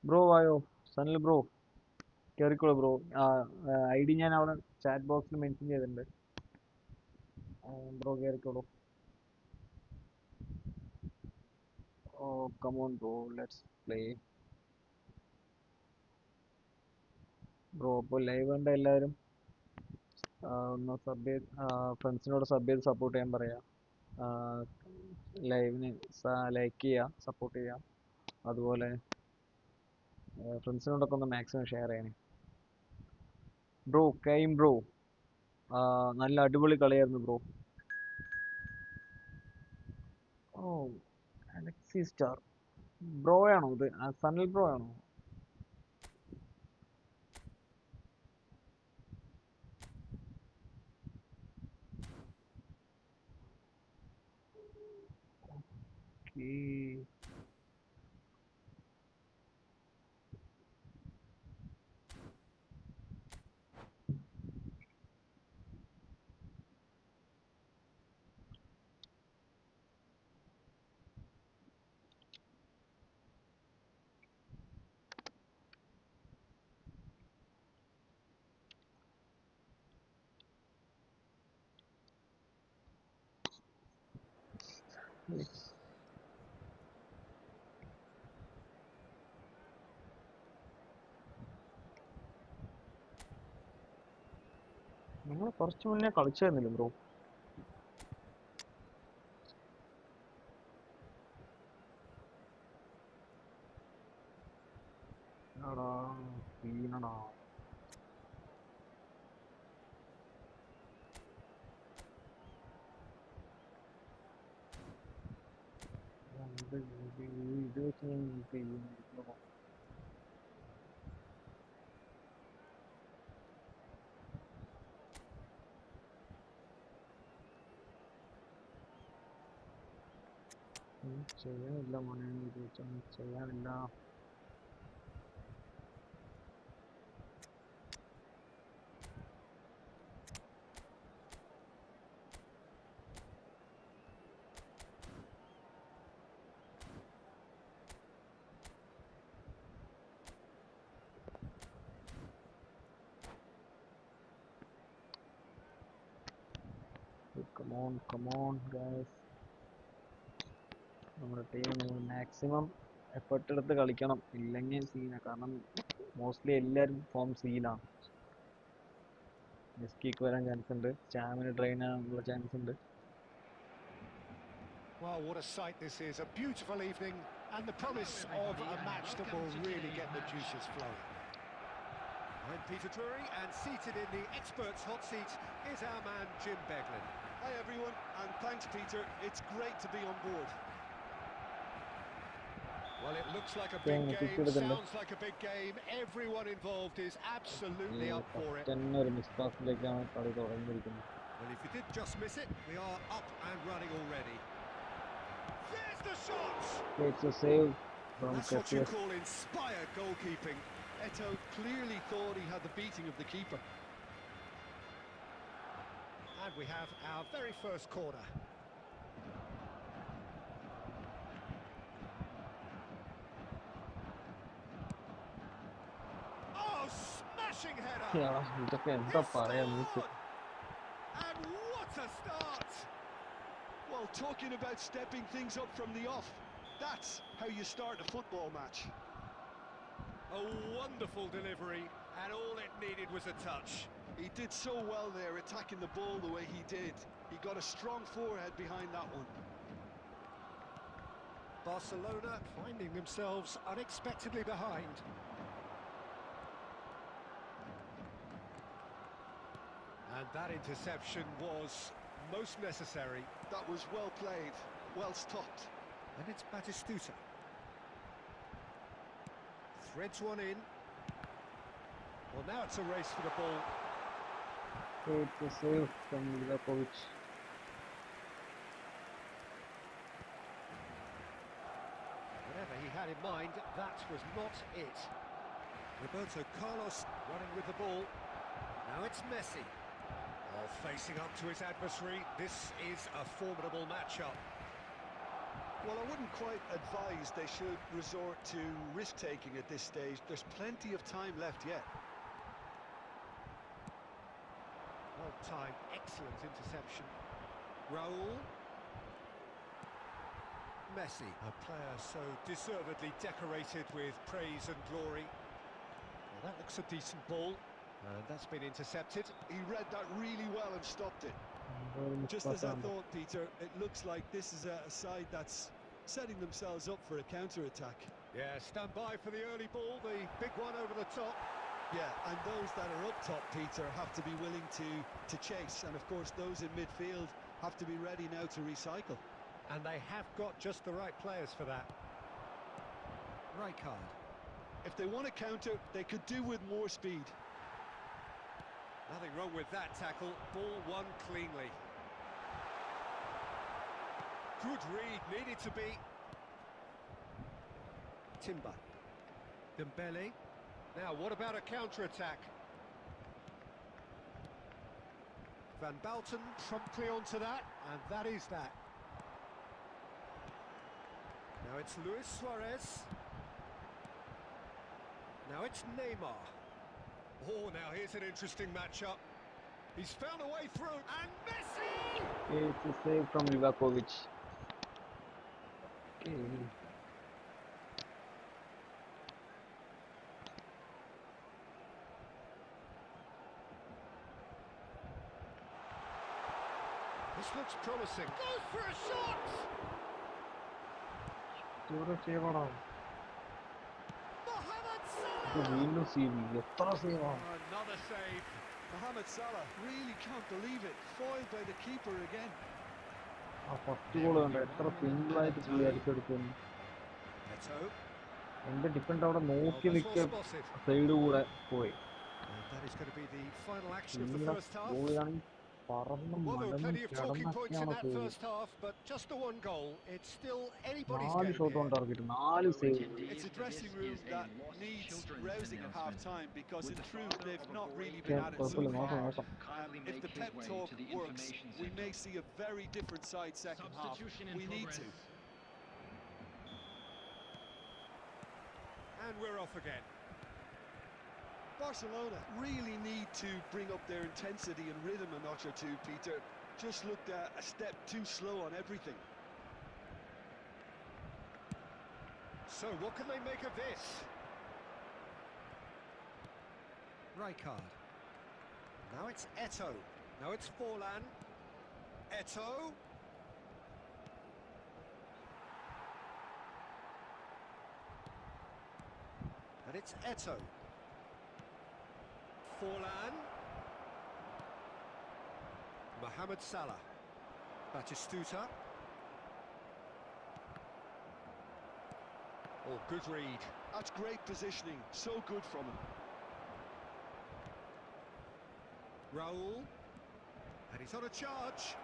Bro ആയോ Sanal bro കയറിക്കോളൂ bro. ID ഞാൻ അവിടെ chat ബോക്സിൽ mention ചെയ്തിട്ടുണ്ട്. Bro കയറിക്കോളൂ. Oh, come on, bro. Let's play. Bro അപ്പോൾ live കണ്ട എല്ലാവരും ഒന്ന് സബ് ചെയ്ത് ഫ്രണ്ട്സിനോട് സബ് ചെയ്ത് സപ്പോർട്ട് ചെയ്യാൻ പറയാം. ലൈവിന് ലൈക്ക് ചെയ്യുക, സപ്പോർട്ട് ചെയ്യുക. അതുപോലെ ഫ്രണ്ട്സിനോടൊക്കെ ഒന്ന് മാക്സിമം ഷെയർ ചെയ്യണേ. ബ്രോ കെയിം ബ്രോ, നല്ല അടിപൊളി കളിയായിരുന്നു ബ്രോ. ഓ, അലക്സി സ്റ്റാർ ബ്രോ ആണോ ഇത്? സനൽ ബ്രോ ആണോ? Okay. നമ്മൾ കുറച്ച് മുന്നേ കളിച്ചായിരുന്നില്ല ബ്രോ? ആടാ വീണടാ. ഇത് വെച്ച് ഞാൻ ചെയ്യുന്നു. ചെയ്യാനില്ല മോനെ, ഇത് വെച്ചൊന്നും ചെയ്യാനില്ല. Come on guys. നമ്മുടെ ടീം മാക്സിമം എഫർട്ട് എടുത്ത് കളിക്കണം, ഇല്ലെങ്കിൽ സീന. കാരണം മോസ്റ്റ്ലി എല്ലാവരും ഫോം സീലാണ്. മിസ്റ്റേക്ക് വരാൻ ചാൻസ് ഉണ്ട്, സ്റ്റാമിന ഡ്രെയിൻ ആകാനുള്ള ചാൻസ് ഉണ്ട്. Well, what a sight this is. A beautiful evening and the promise of a match that will really get the juices flowing. I'm Peter Drury, and seated in the experts' hot seat is our man Jim Beglin. Hi everyone, and thanks Peter. It's great to be on board. Well, it looks like a big game, sounds like a big game. Everyone involved is absolutely up for it. ഒരു മിസ്പാസിലേക്കാണ് കളി തുടങ്ങിയിരിക്കുന്നത്. Well, if you did just miss it, we are up and running already. There's the shot! It's a save from That's what you call inspired goalkeeping. Eto clearly thought he had the beating of the keeper. And we have our very first corner. Oh, smashing header! ഇതൊക്കെ എന്താ പറയാ നിങ്ങൾക്ക്? And what a start! Well, talking about stepping things up from the off, that's how you start a football match. A wonderful delivery, and all it needed was a touch. He did so well there, attacking the ball the way he did. He got a strong forehead behind that one. Barcelona finding themselves unexpectedly behind. And that interception was most necessary. That was well played, well stopped. And it's Batistuta. threads one in. Well, now it's a race for the ball. It's a save from Livakovic. Whatever he had in mind, that was not it. Roberto Carlos running with the ball. Now it's Messi. Oh, facing up to his adversary. This is a formidable matchup. Well, I wouldn't quite advise they should resort to risk-taking at this stage. There's plenty of time left yet. Well timed, excellent interception. Raul. Messi, a player so deservedly decorated with praise and glory. Well, that looks a decent ball, and that's been intercepted. He read that really well and stopped it. Just as I thought, Peter, it looks like this is a side that's setting themselves up for a counter-attack. Yeah, stand by for the early ball, the big one over the top. Yeah, and those that are up top, Peter, have to be willing to chase. And of course, those in midfield have to be ready now to recycle. And they have got just the right players for that. Rijkaard. If they want to counter, they could do with more speed. Nothing wrong with that tackle. Ball won cleanly. Good read, needed to be. Timber. Dembele. Now, what about a counter-attack? Van Balten promptly onto that, and that is that. Now it's Luis Suarez. Now it's Neymar. Oh, now here's an interesting matchup. He's found a way through, and Messi! It's a save from Livakovic. Okay. This looks promising. Goes for a shot! Save ചെയ്യണം. Mohamed ഇത് Salah! വീണ്ടും save എത്ര സേവാണ്. Another save. Mohamed Salah really can't believe it. Foiled by the keeper again. ആ first goal കണ്ട എത്ര സിമ്പിളായിട്ട് പുള്ളി അടിച്ചെടുക്കുന്നു. Neto. എന്റെ ഡിഫൻഡർ അവിടെ നോക്കി Oh, that's നിൽക്കുക, well spotted. സൈഡ് കൂടെ പോയി. And that is going to be the final action of the ഇങ്ങനെ first half. ഗോളിയാണെങ്കിൽ പറന്ന് Well, there were മടങ്ങി plenty of talking points in കിടന്നൊക്കെയാണ് that save. first half, but just the one goal. It's still anybody's 4 game shot here. കൊണ്ട് ഇറക്കിയിട്ട് 4 save. It's a dressing room that needs rousing at half-time because in truth they've not really been at it so കുഴപ്പമില്ല, far. നോക്കാം. If the pep talk works, we may see a very different side second half. We need to. And we're off again. Barcelona really need to bring up their intensity and rhythm a notch or two, Peter. Just looked a step too slow on everything. So what can they make of this? Rijkaard. Now it's Eto. Now it's Forlan. Eto. And it's Eto. Forlan. Mohamed Salah. Batistuta. Oh, good read. That's great positioning. So good from him. Raul. And he's on a charge.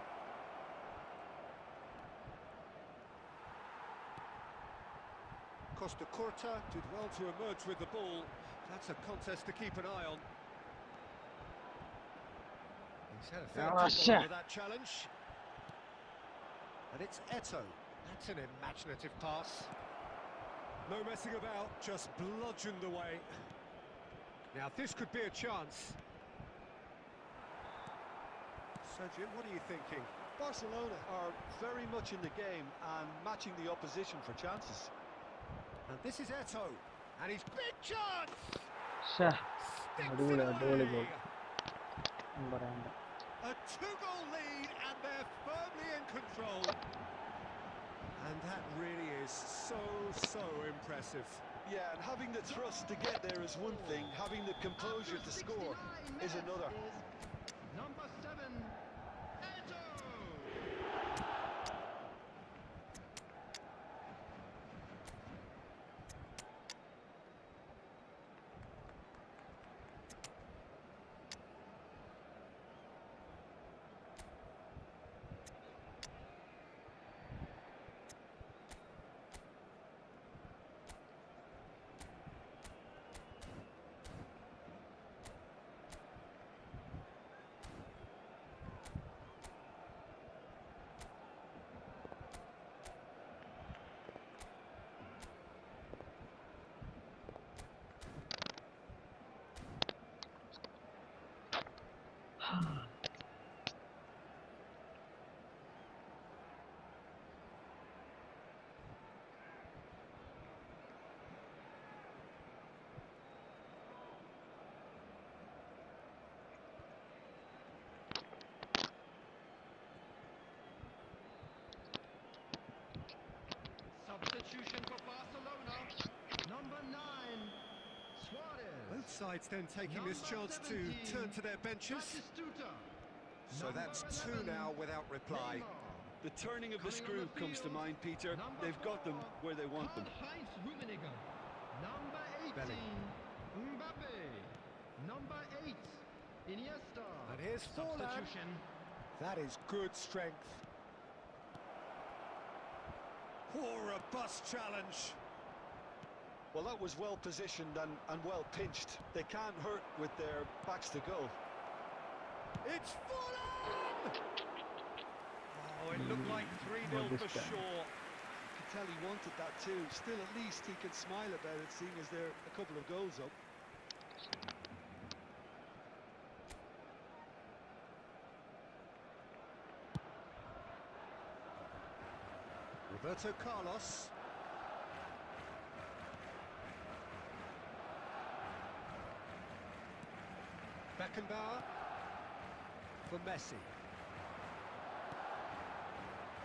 Costa Curta did well to emerge with the ball. That's a contest to keep an eye on. He's had a fair tickle over that challenge. And it's Eto. That's an imaginative pass. No messing about, just bludgeoned away. Now this could be a chance. Sergio, what are you thinking? Barcelona are very much in the game and matching the opposition for chances. And this is Eto. And his big chance! ശ്ശേ, Sticks അടിപൊളി it അടിപൊളി away. Goal. ഒന്നും പറയണ്ട. A two-goal lead, and they're firmly in control. And that really is so impressive. Yeah, and having the thrust to get there is one thing, having the composure to score is another. Number 7, Eto. Both sides then taking this chance to turn to their benches. So that's two now without reply. The turning of the screw comes to mind, Peter. They've got them where they want them. Number 18, Mbappe. Number 8, Iniesta. And here's Forlan. Substitution. That is good strength. Oh, robust challenge. Well, that was well positioned and well pinched. They can't hurt with their backs to goal. It's Forlan! Oh, it looked like 3-0 for sure. You can tell he wanted that too. Still, at least he can smile about it, seeing as they're a couple of goals up. Roberto Carlos. Beckenbauer for Messi.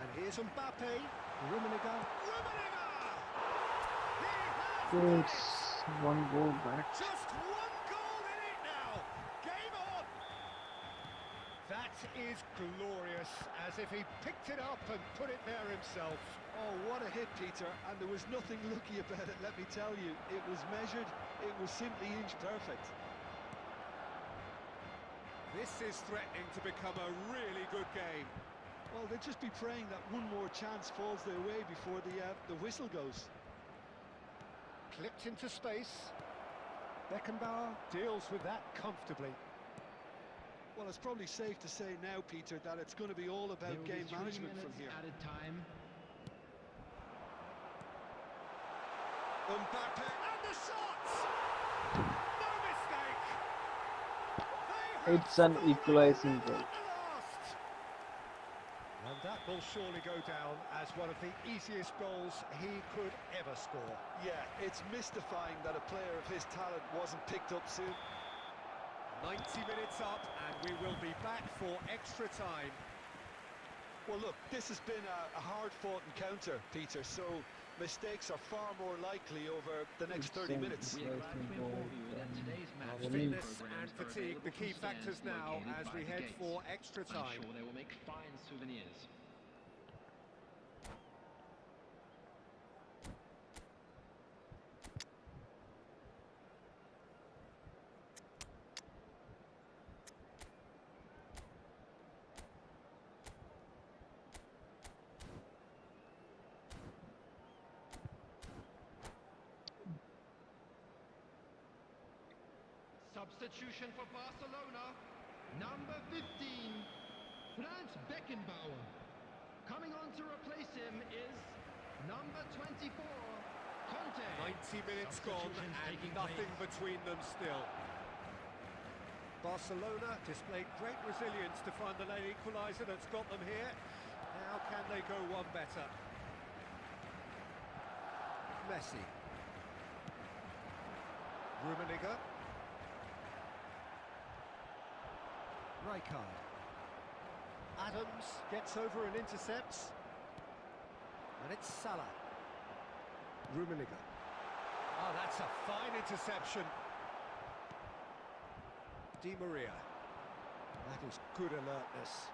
And here's Mbappe. Rummenigge. It's one goal back. Just one goal in it now. Game on. That is glorious, as if he picked it up and put it there himself. Oh, what a hit, Peter, and there was nothing lucky about it, let me tell you. It was measured, it was simply inch perfect. This is threatening to become a really good game. Well, they'll just be praying that one more chance falls their way before the whistle goes. Clipped into space. Beckenbauer deals with that comfortably. Well, it's probably safe to say now, Peter, that it's going to be all about game management from here. Added time. Mbappe and the shot! No mistake! It's an equalizing goal. And that will surely go down as one of the easiest goals he could ever score. Yeah, it's mystifying that a player of his talent wasn't picked up soon. 90 minutes up, and we will be back for extra time. Well, look, this has been a hard-fought encounter, Peter, so mistakes are far more likely over the next 30 minutes. We are glad to inform you that today's match Fitness programs and are fatigue, available the key from factors stands now located as by we the head gates. for extra I'm time. sure they will make fine souvenirs. Substitution for Barcelona, number 15, Franz Beckenbauer. Coming on to replace him is number 24, Conte. 90 minutes gone Substitutions and taking nothing place. between them still. Barcelona displayed great resilience to find the late equaliser that's got them here. How can they go one better? Messi. Rummenigge. Rijkaard. Adams gets over and intercepts. And it's Salah. Rummenigge. Oh, that's a fine interception. Di Maria. That is good alertness.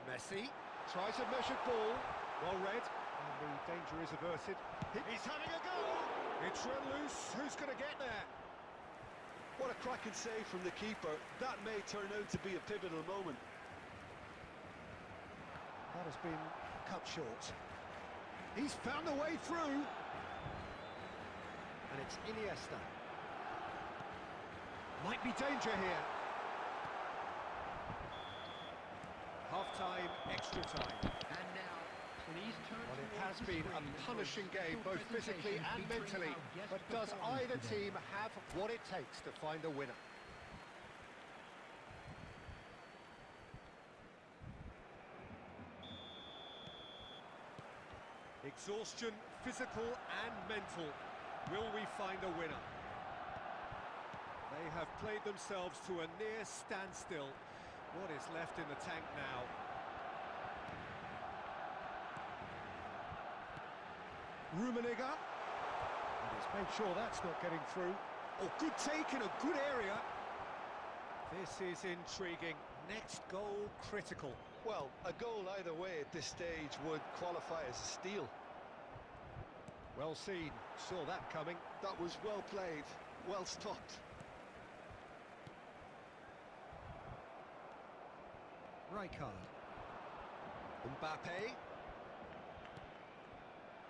Messi tries a measured ball. Well read. And the danger is averted. He's having a go! It's run loose. Who's going to get there? What a cracking save from the keeper. That may turn out to be a pivotal moment. That has been cut short. He's found a way through. And it's Iniesta. Might be danger here. Half-time, extra time. And now, please turn Well, it towards has the been a screen for punishing a game, special both physically presentation and featuring mentally. our guest But does performance either today. team have what it takes to find a winner? Exhaustion, physical and mental. Will we find a winner? They have played themselves to a near standstill. What is left in the tank now? Rummenigge. And Let's make sure that's not getting through. Oh, good take in a good area. This is intriguing. Next goal critical. Well, a goal either way at this stage would qualify as a steal. Well seen. Saw that coming. That was well played, well stopped. Rijkaard. Mbappe.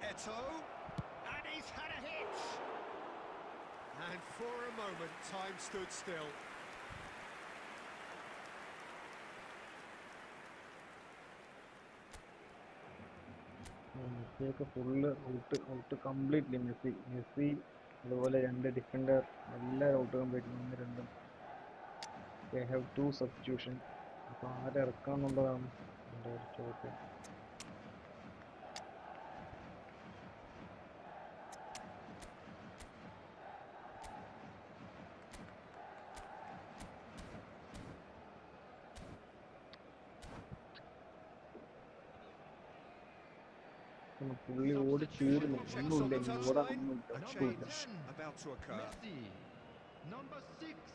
Eto'o. And he's had a hit! And for a moment, time stood still. മെസ്സിയൊക്കെ full out completely Messi അതുപോലെ രണ്ട് defender എല്ലാവരും out complete ഒന്ന് രണ്ടും they have to substitution. അപ്പോൾ ആരിറക്കാം എന്നുള്ളതാണ് എൻ്റെ ഒരു ചോദ്യം. പുള്ളി ഓടി തീർന്നു, ഒന്നുമില്ല ഇവിടെ ഒന്നുമില്ല. About to occur. Messi, number 6,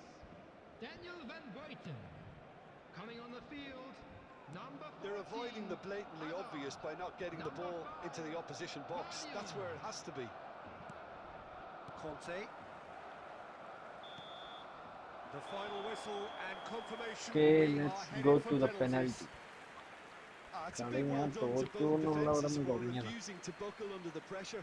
Daniel Van Buiten, coming on the field, number 14. They're avoiding the blatantly obvious by not getting the ball into the opposition box. That's where it has to be. Conte. The final whistle and confirmation. Okay, we let's are go headed for to the penalties. penalty. It's a big well done to both defences who are refusing to buckle under the pressure.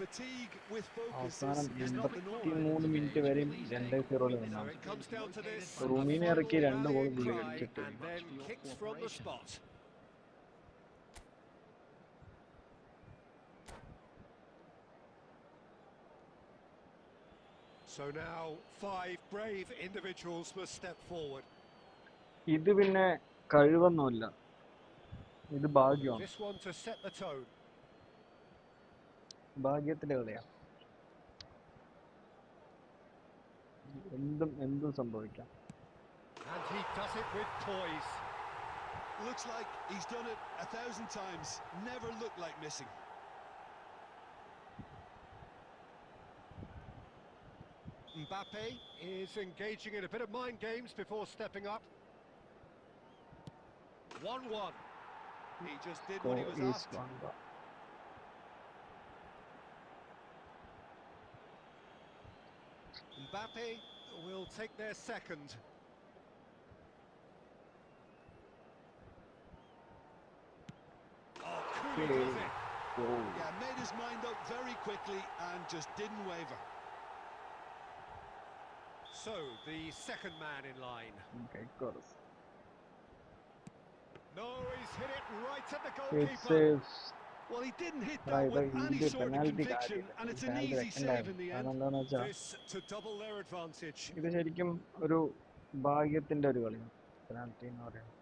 Fatigue with focus അവസാനം is not the norm. 83 minute വരെയും 2-0 So it comes down to this. റൂമിനെ ഇറക്കി 2 goal പുള്ളി Cry അടിച്ചിട്ട്. and then kicks from the spot. So now 5 brave individuals must step forward. ഇത് പിന്നെ കഴിവൊന്നുമില്ല, ഇത് ഭാഗ്യമാണ്. This one to set the tone. ഭാഗ്യത്തിന്റെ കളിയാ, എന്തും സംഭവിക്കാം. And he does it with poise. Looks like he's done it 1,000 times. Never looked like missing. Mbappe is engaging in a bit of mind games before stepping up. 1-1. He just did what he was asked. Mbappe will take their second. Oh, cool does it. Yeah, made his mind up very quickly and just didn't waver. So, the second man in line. Okay, of course. No, he's hit it right at the It goalkeeper. says Well, he didn't hit that with any sort of conviction, and it's an easy save in the end. എന്താണെന്ന് വെച്ചാൽ This to double their advantage. ഇത് ശരിക്കും ഒരു ഭാഗ്യത്തിന്റെ ഒരു കളിയാണ് penalty എന്ന് പറയുന്നത്.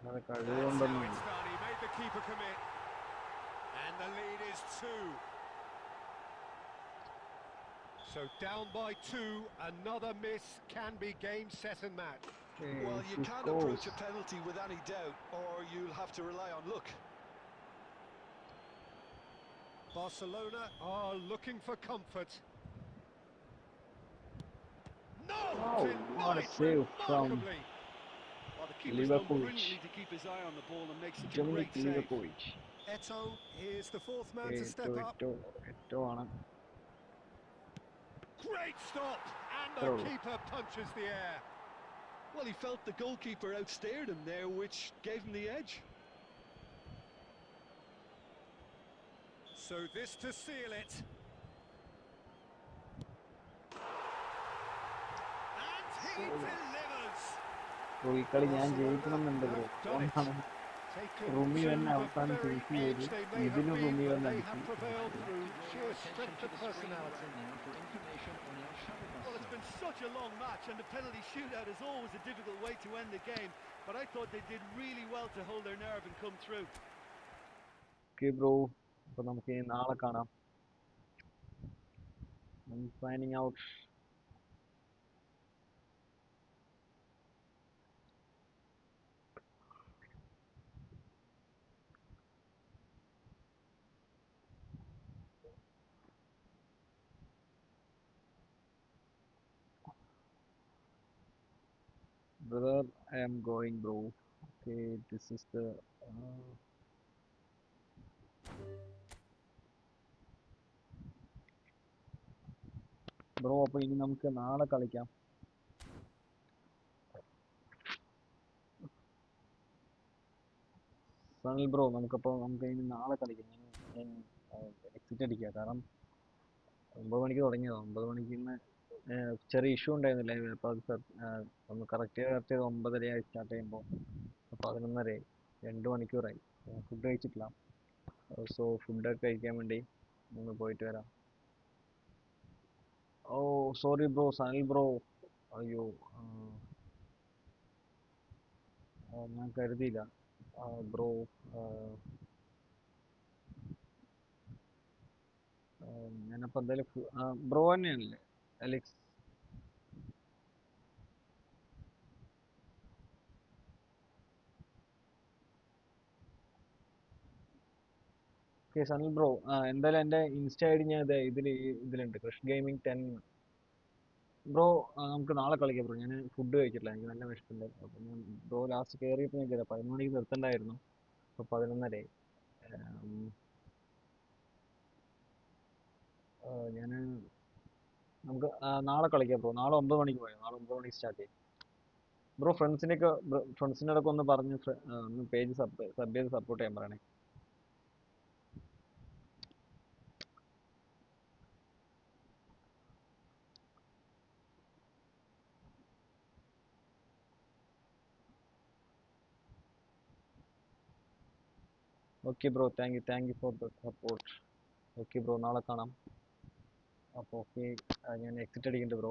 അത് That's how കഴിവുകൊണ്ടൊന്നും it's done. He made the keeper commit. And the lead is 2. So down by 2, another miss can be game, set and match. Well, you can't approach a penalty with any doubt, or you'll have to rely on luck. Barcelona are looking for comfort. No! Wow, what a Denied save from remarkably. Well, the keeper's done Liverpool. brilliantly to keep his eye on the ball and make such a Dominic great save. Livakovic. Eto'o is the fourth man to step up. ഏറ്റവും ആണ്. Great stop! And the keeper punches the air. Well, he felt the goalkeeper outstared him there, which gave him the edge. So this to seal it. And he delivers. ഈ കളി ഞാൻ ജയിക്കണമെന്നുണ്ട് bro. അതുകൊണ്ടാണ് റൂമി തന്നെ അവസാനം face ചെയ്ത് ഇതിന് റൂമി വന്ന് അടിച്ചു. Well, it's been such a long match, and the penalty shootout is always a difficult way to end the game, but I thought they did really well to hold their nerve and come through. Okay bro, അപ്പോൾ നമുക്ക് ഇനി നാളെ കാണാം. Signing out. brother, I am going, bro. Okay, this is the bro. അപ്പോൾ ഇനി നമുക്ക് നാളെ കളിക്കാം. സനിൽ ബ്രോ, നമുക്ക് ഇനി നാളെ കളിക്കാം. ഞാൻ എക്സിറ്റ് അടിക്കുക. കാരണം 9 മണിക്ക് തുടങ്ങിയതാണ്. 9 മണിക്ക് ഇന്ന് ചെറിയ ഇഷ്യൂ ഉണ്ടായിരുന്നില്ല. അപ്പോൾ അത് ഒന്ന് കറക്റ്റ് 9:30 സ്റ്റാർട്ട് ചെയ്യുമ്പോൾ 11:30 2 മണിക്കൂറായി. ഫുഡ് കഴിച്ചിട്ടില്ല. സോ ഫുഡൊക്കെ കഴിക്കാൻ വേണ്ടി ഒന്ന് പോയിട്ട് വരാം. ഓ സോറി ബ്രോ, സനിൽ ബ്രോ. അയ്യോ, ഞാൻ കരുതിയില്ല ബ്രോ. ഞാനപ്പോൾ എന്തായാലും ബ്രോ തന്നെയാണല്ലേ അലക്സ്? ഓക്കെ സനിൽ ബ്രോ, എന്തായാലും എൻ്റെ ഇൻസ്റ്റ ഐ ഡി ഞാൻ ഇതിലുണ്ട്, ക്രഷ് ഗെയിമിംഗ് 10. ബ്രോ നമുക്ക് നാളെ കളിക്കാം ബ്രോ. ഞാൻ ഫുഡ് കഴിച്ചിട്ടില്ല, എനിക്ക് നല്ല വിശപ്പുണ്ട്. അപ്പോൾ ഞാൻ ബ്രോ ലാസ്റ്റ് കയറിയപ്പോൾ ഞാൻ കയറാം. 11 മണിക്ക് നിർത്തണ്ടായിരുന്നു, അപ്പോൾ 11:30. ഞാൻ നമുക്ക് നാളെ കളിക്കാം ബ്രോ. നാളെ 9 മണിക്ക് പോയോ? നാളെ 9 മണിക്ക് സ്റ്റാർട്ട് ചെയ്യും ബ്രോ. ഫ്രണ്ട്സിനോടൊക്കെ ഒന്ന് പറഞ്ഞ് ഒന്ന് പേജ് സബ് ചെയ്ത് സപ്പോർട്ട് ചെയ്യാൻ പറയണേ. Okay bro, thank you for the support. Okay bro, നാളെ കാണാം. അപ്പോൾ ഓക്കെ, ഞാൻ എക്സിറ്റ് അടിക്കുന്നുണ്ട് ബ്രോ.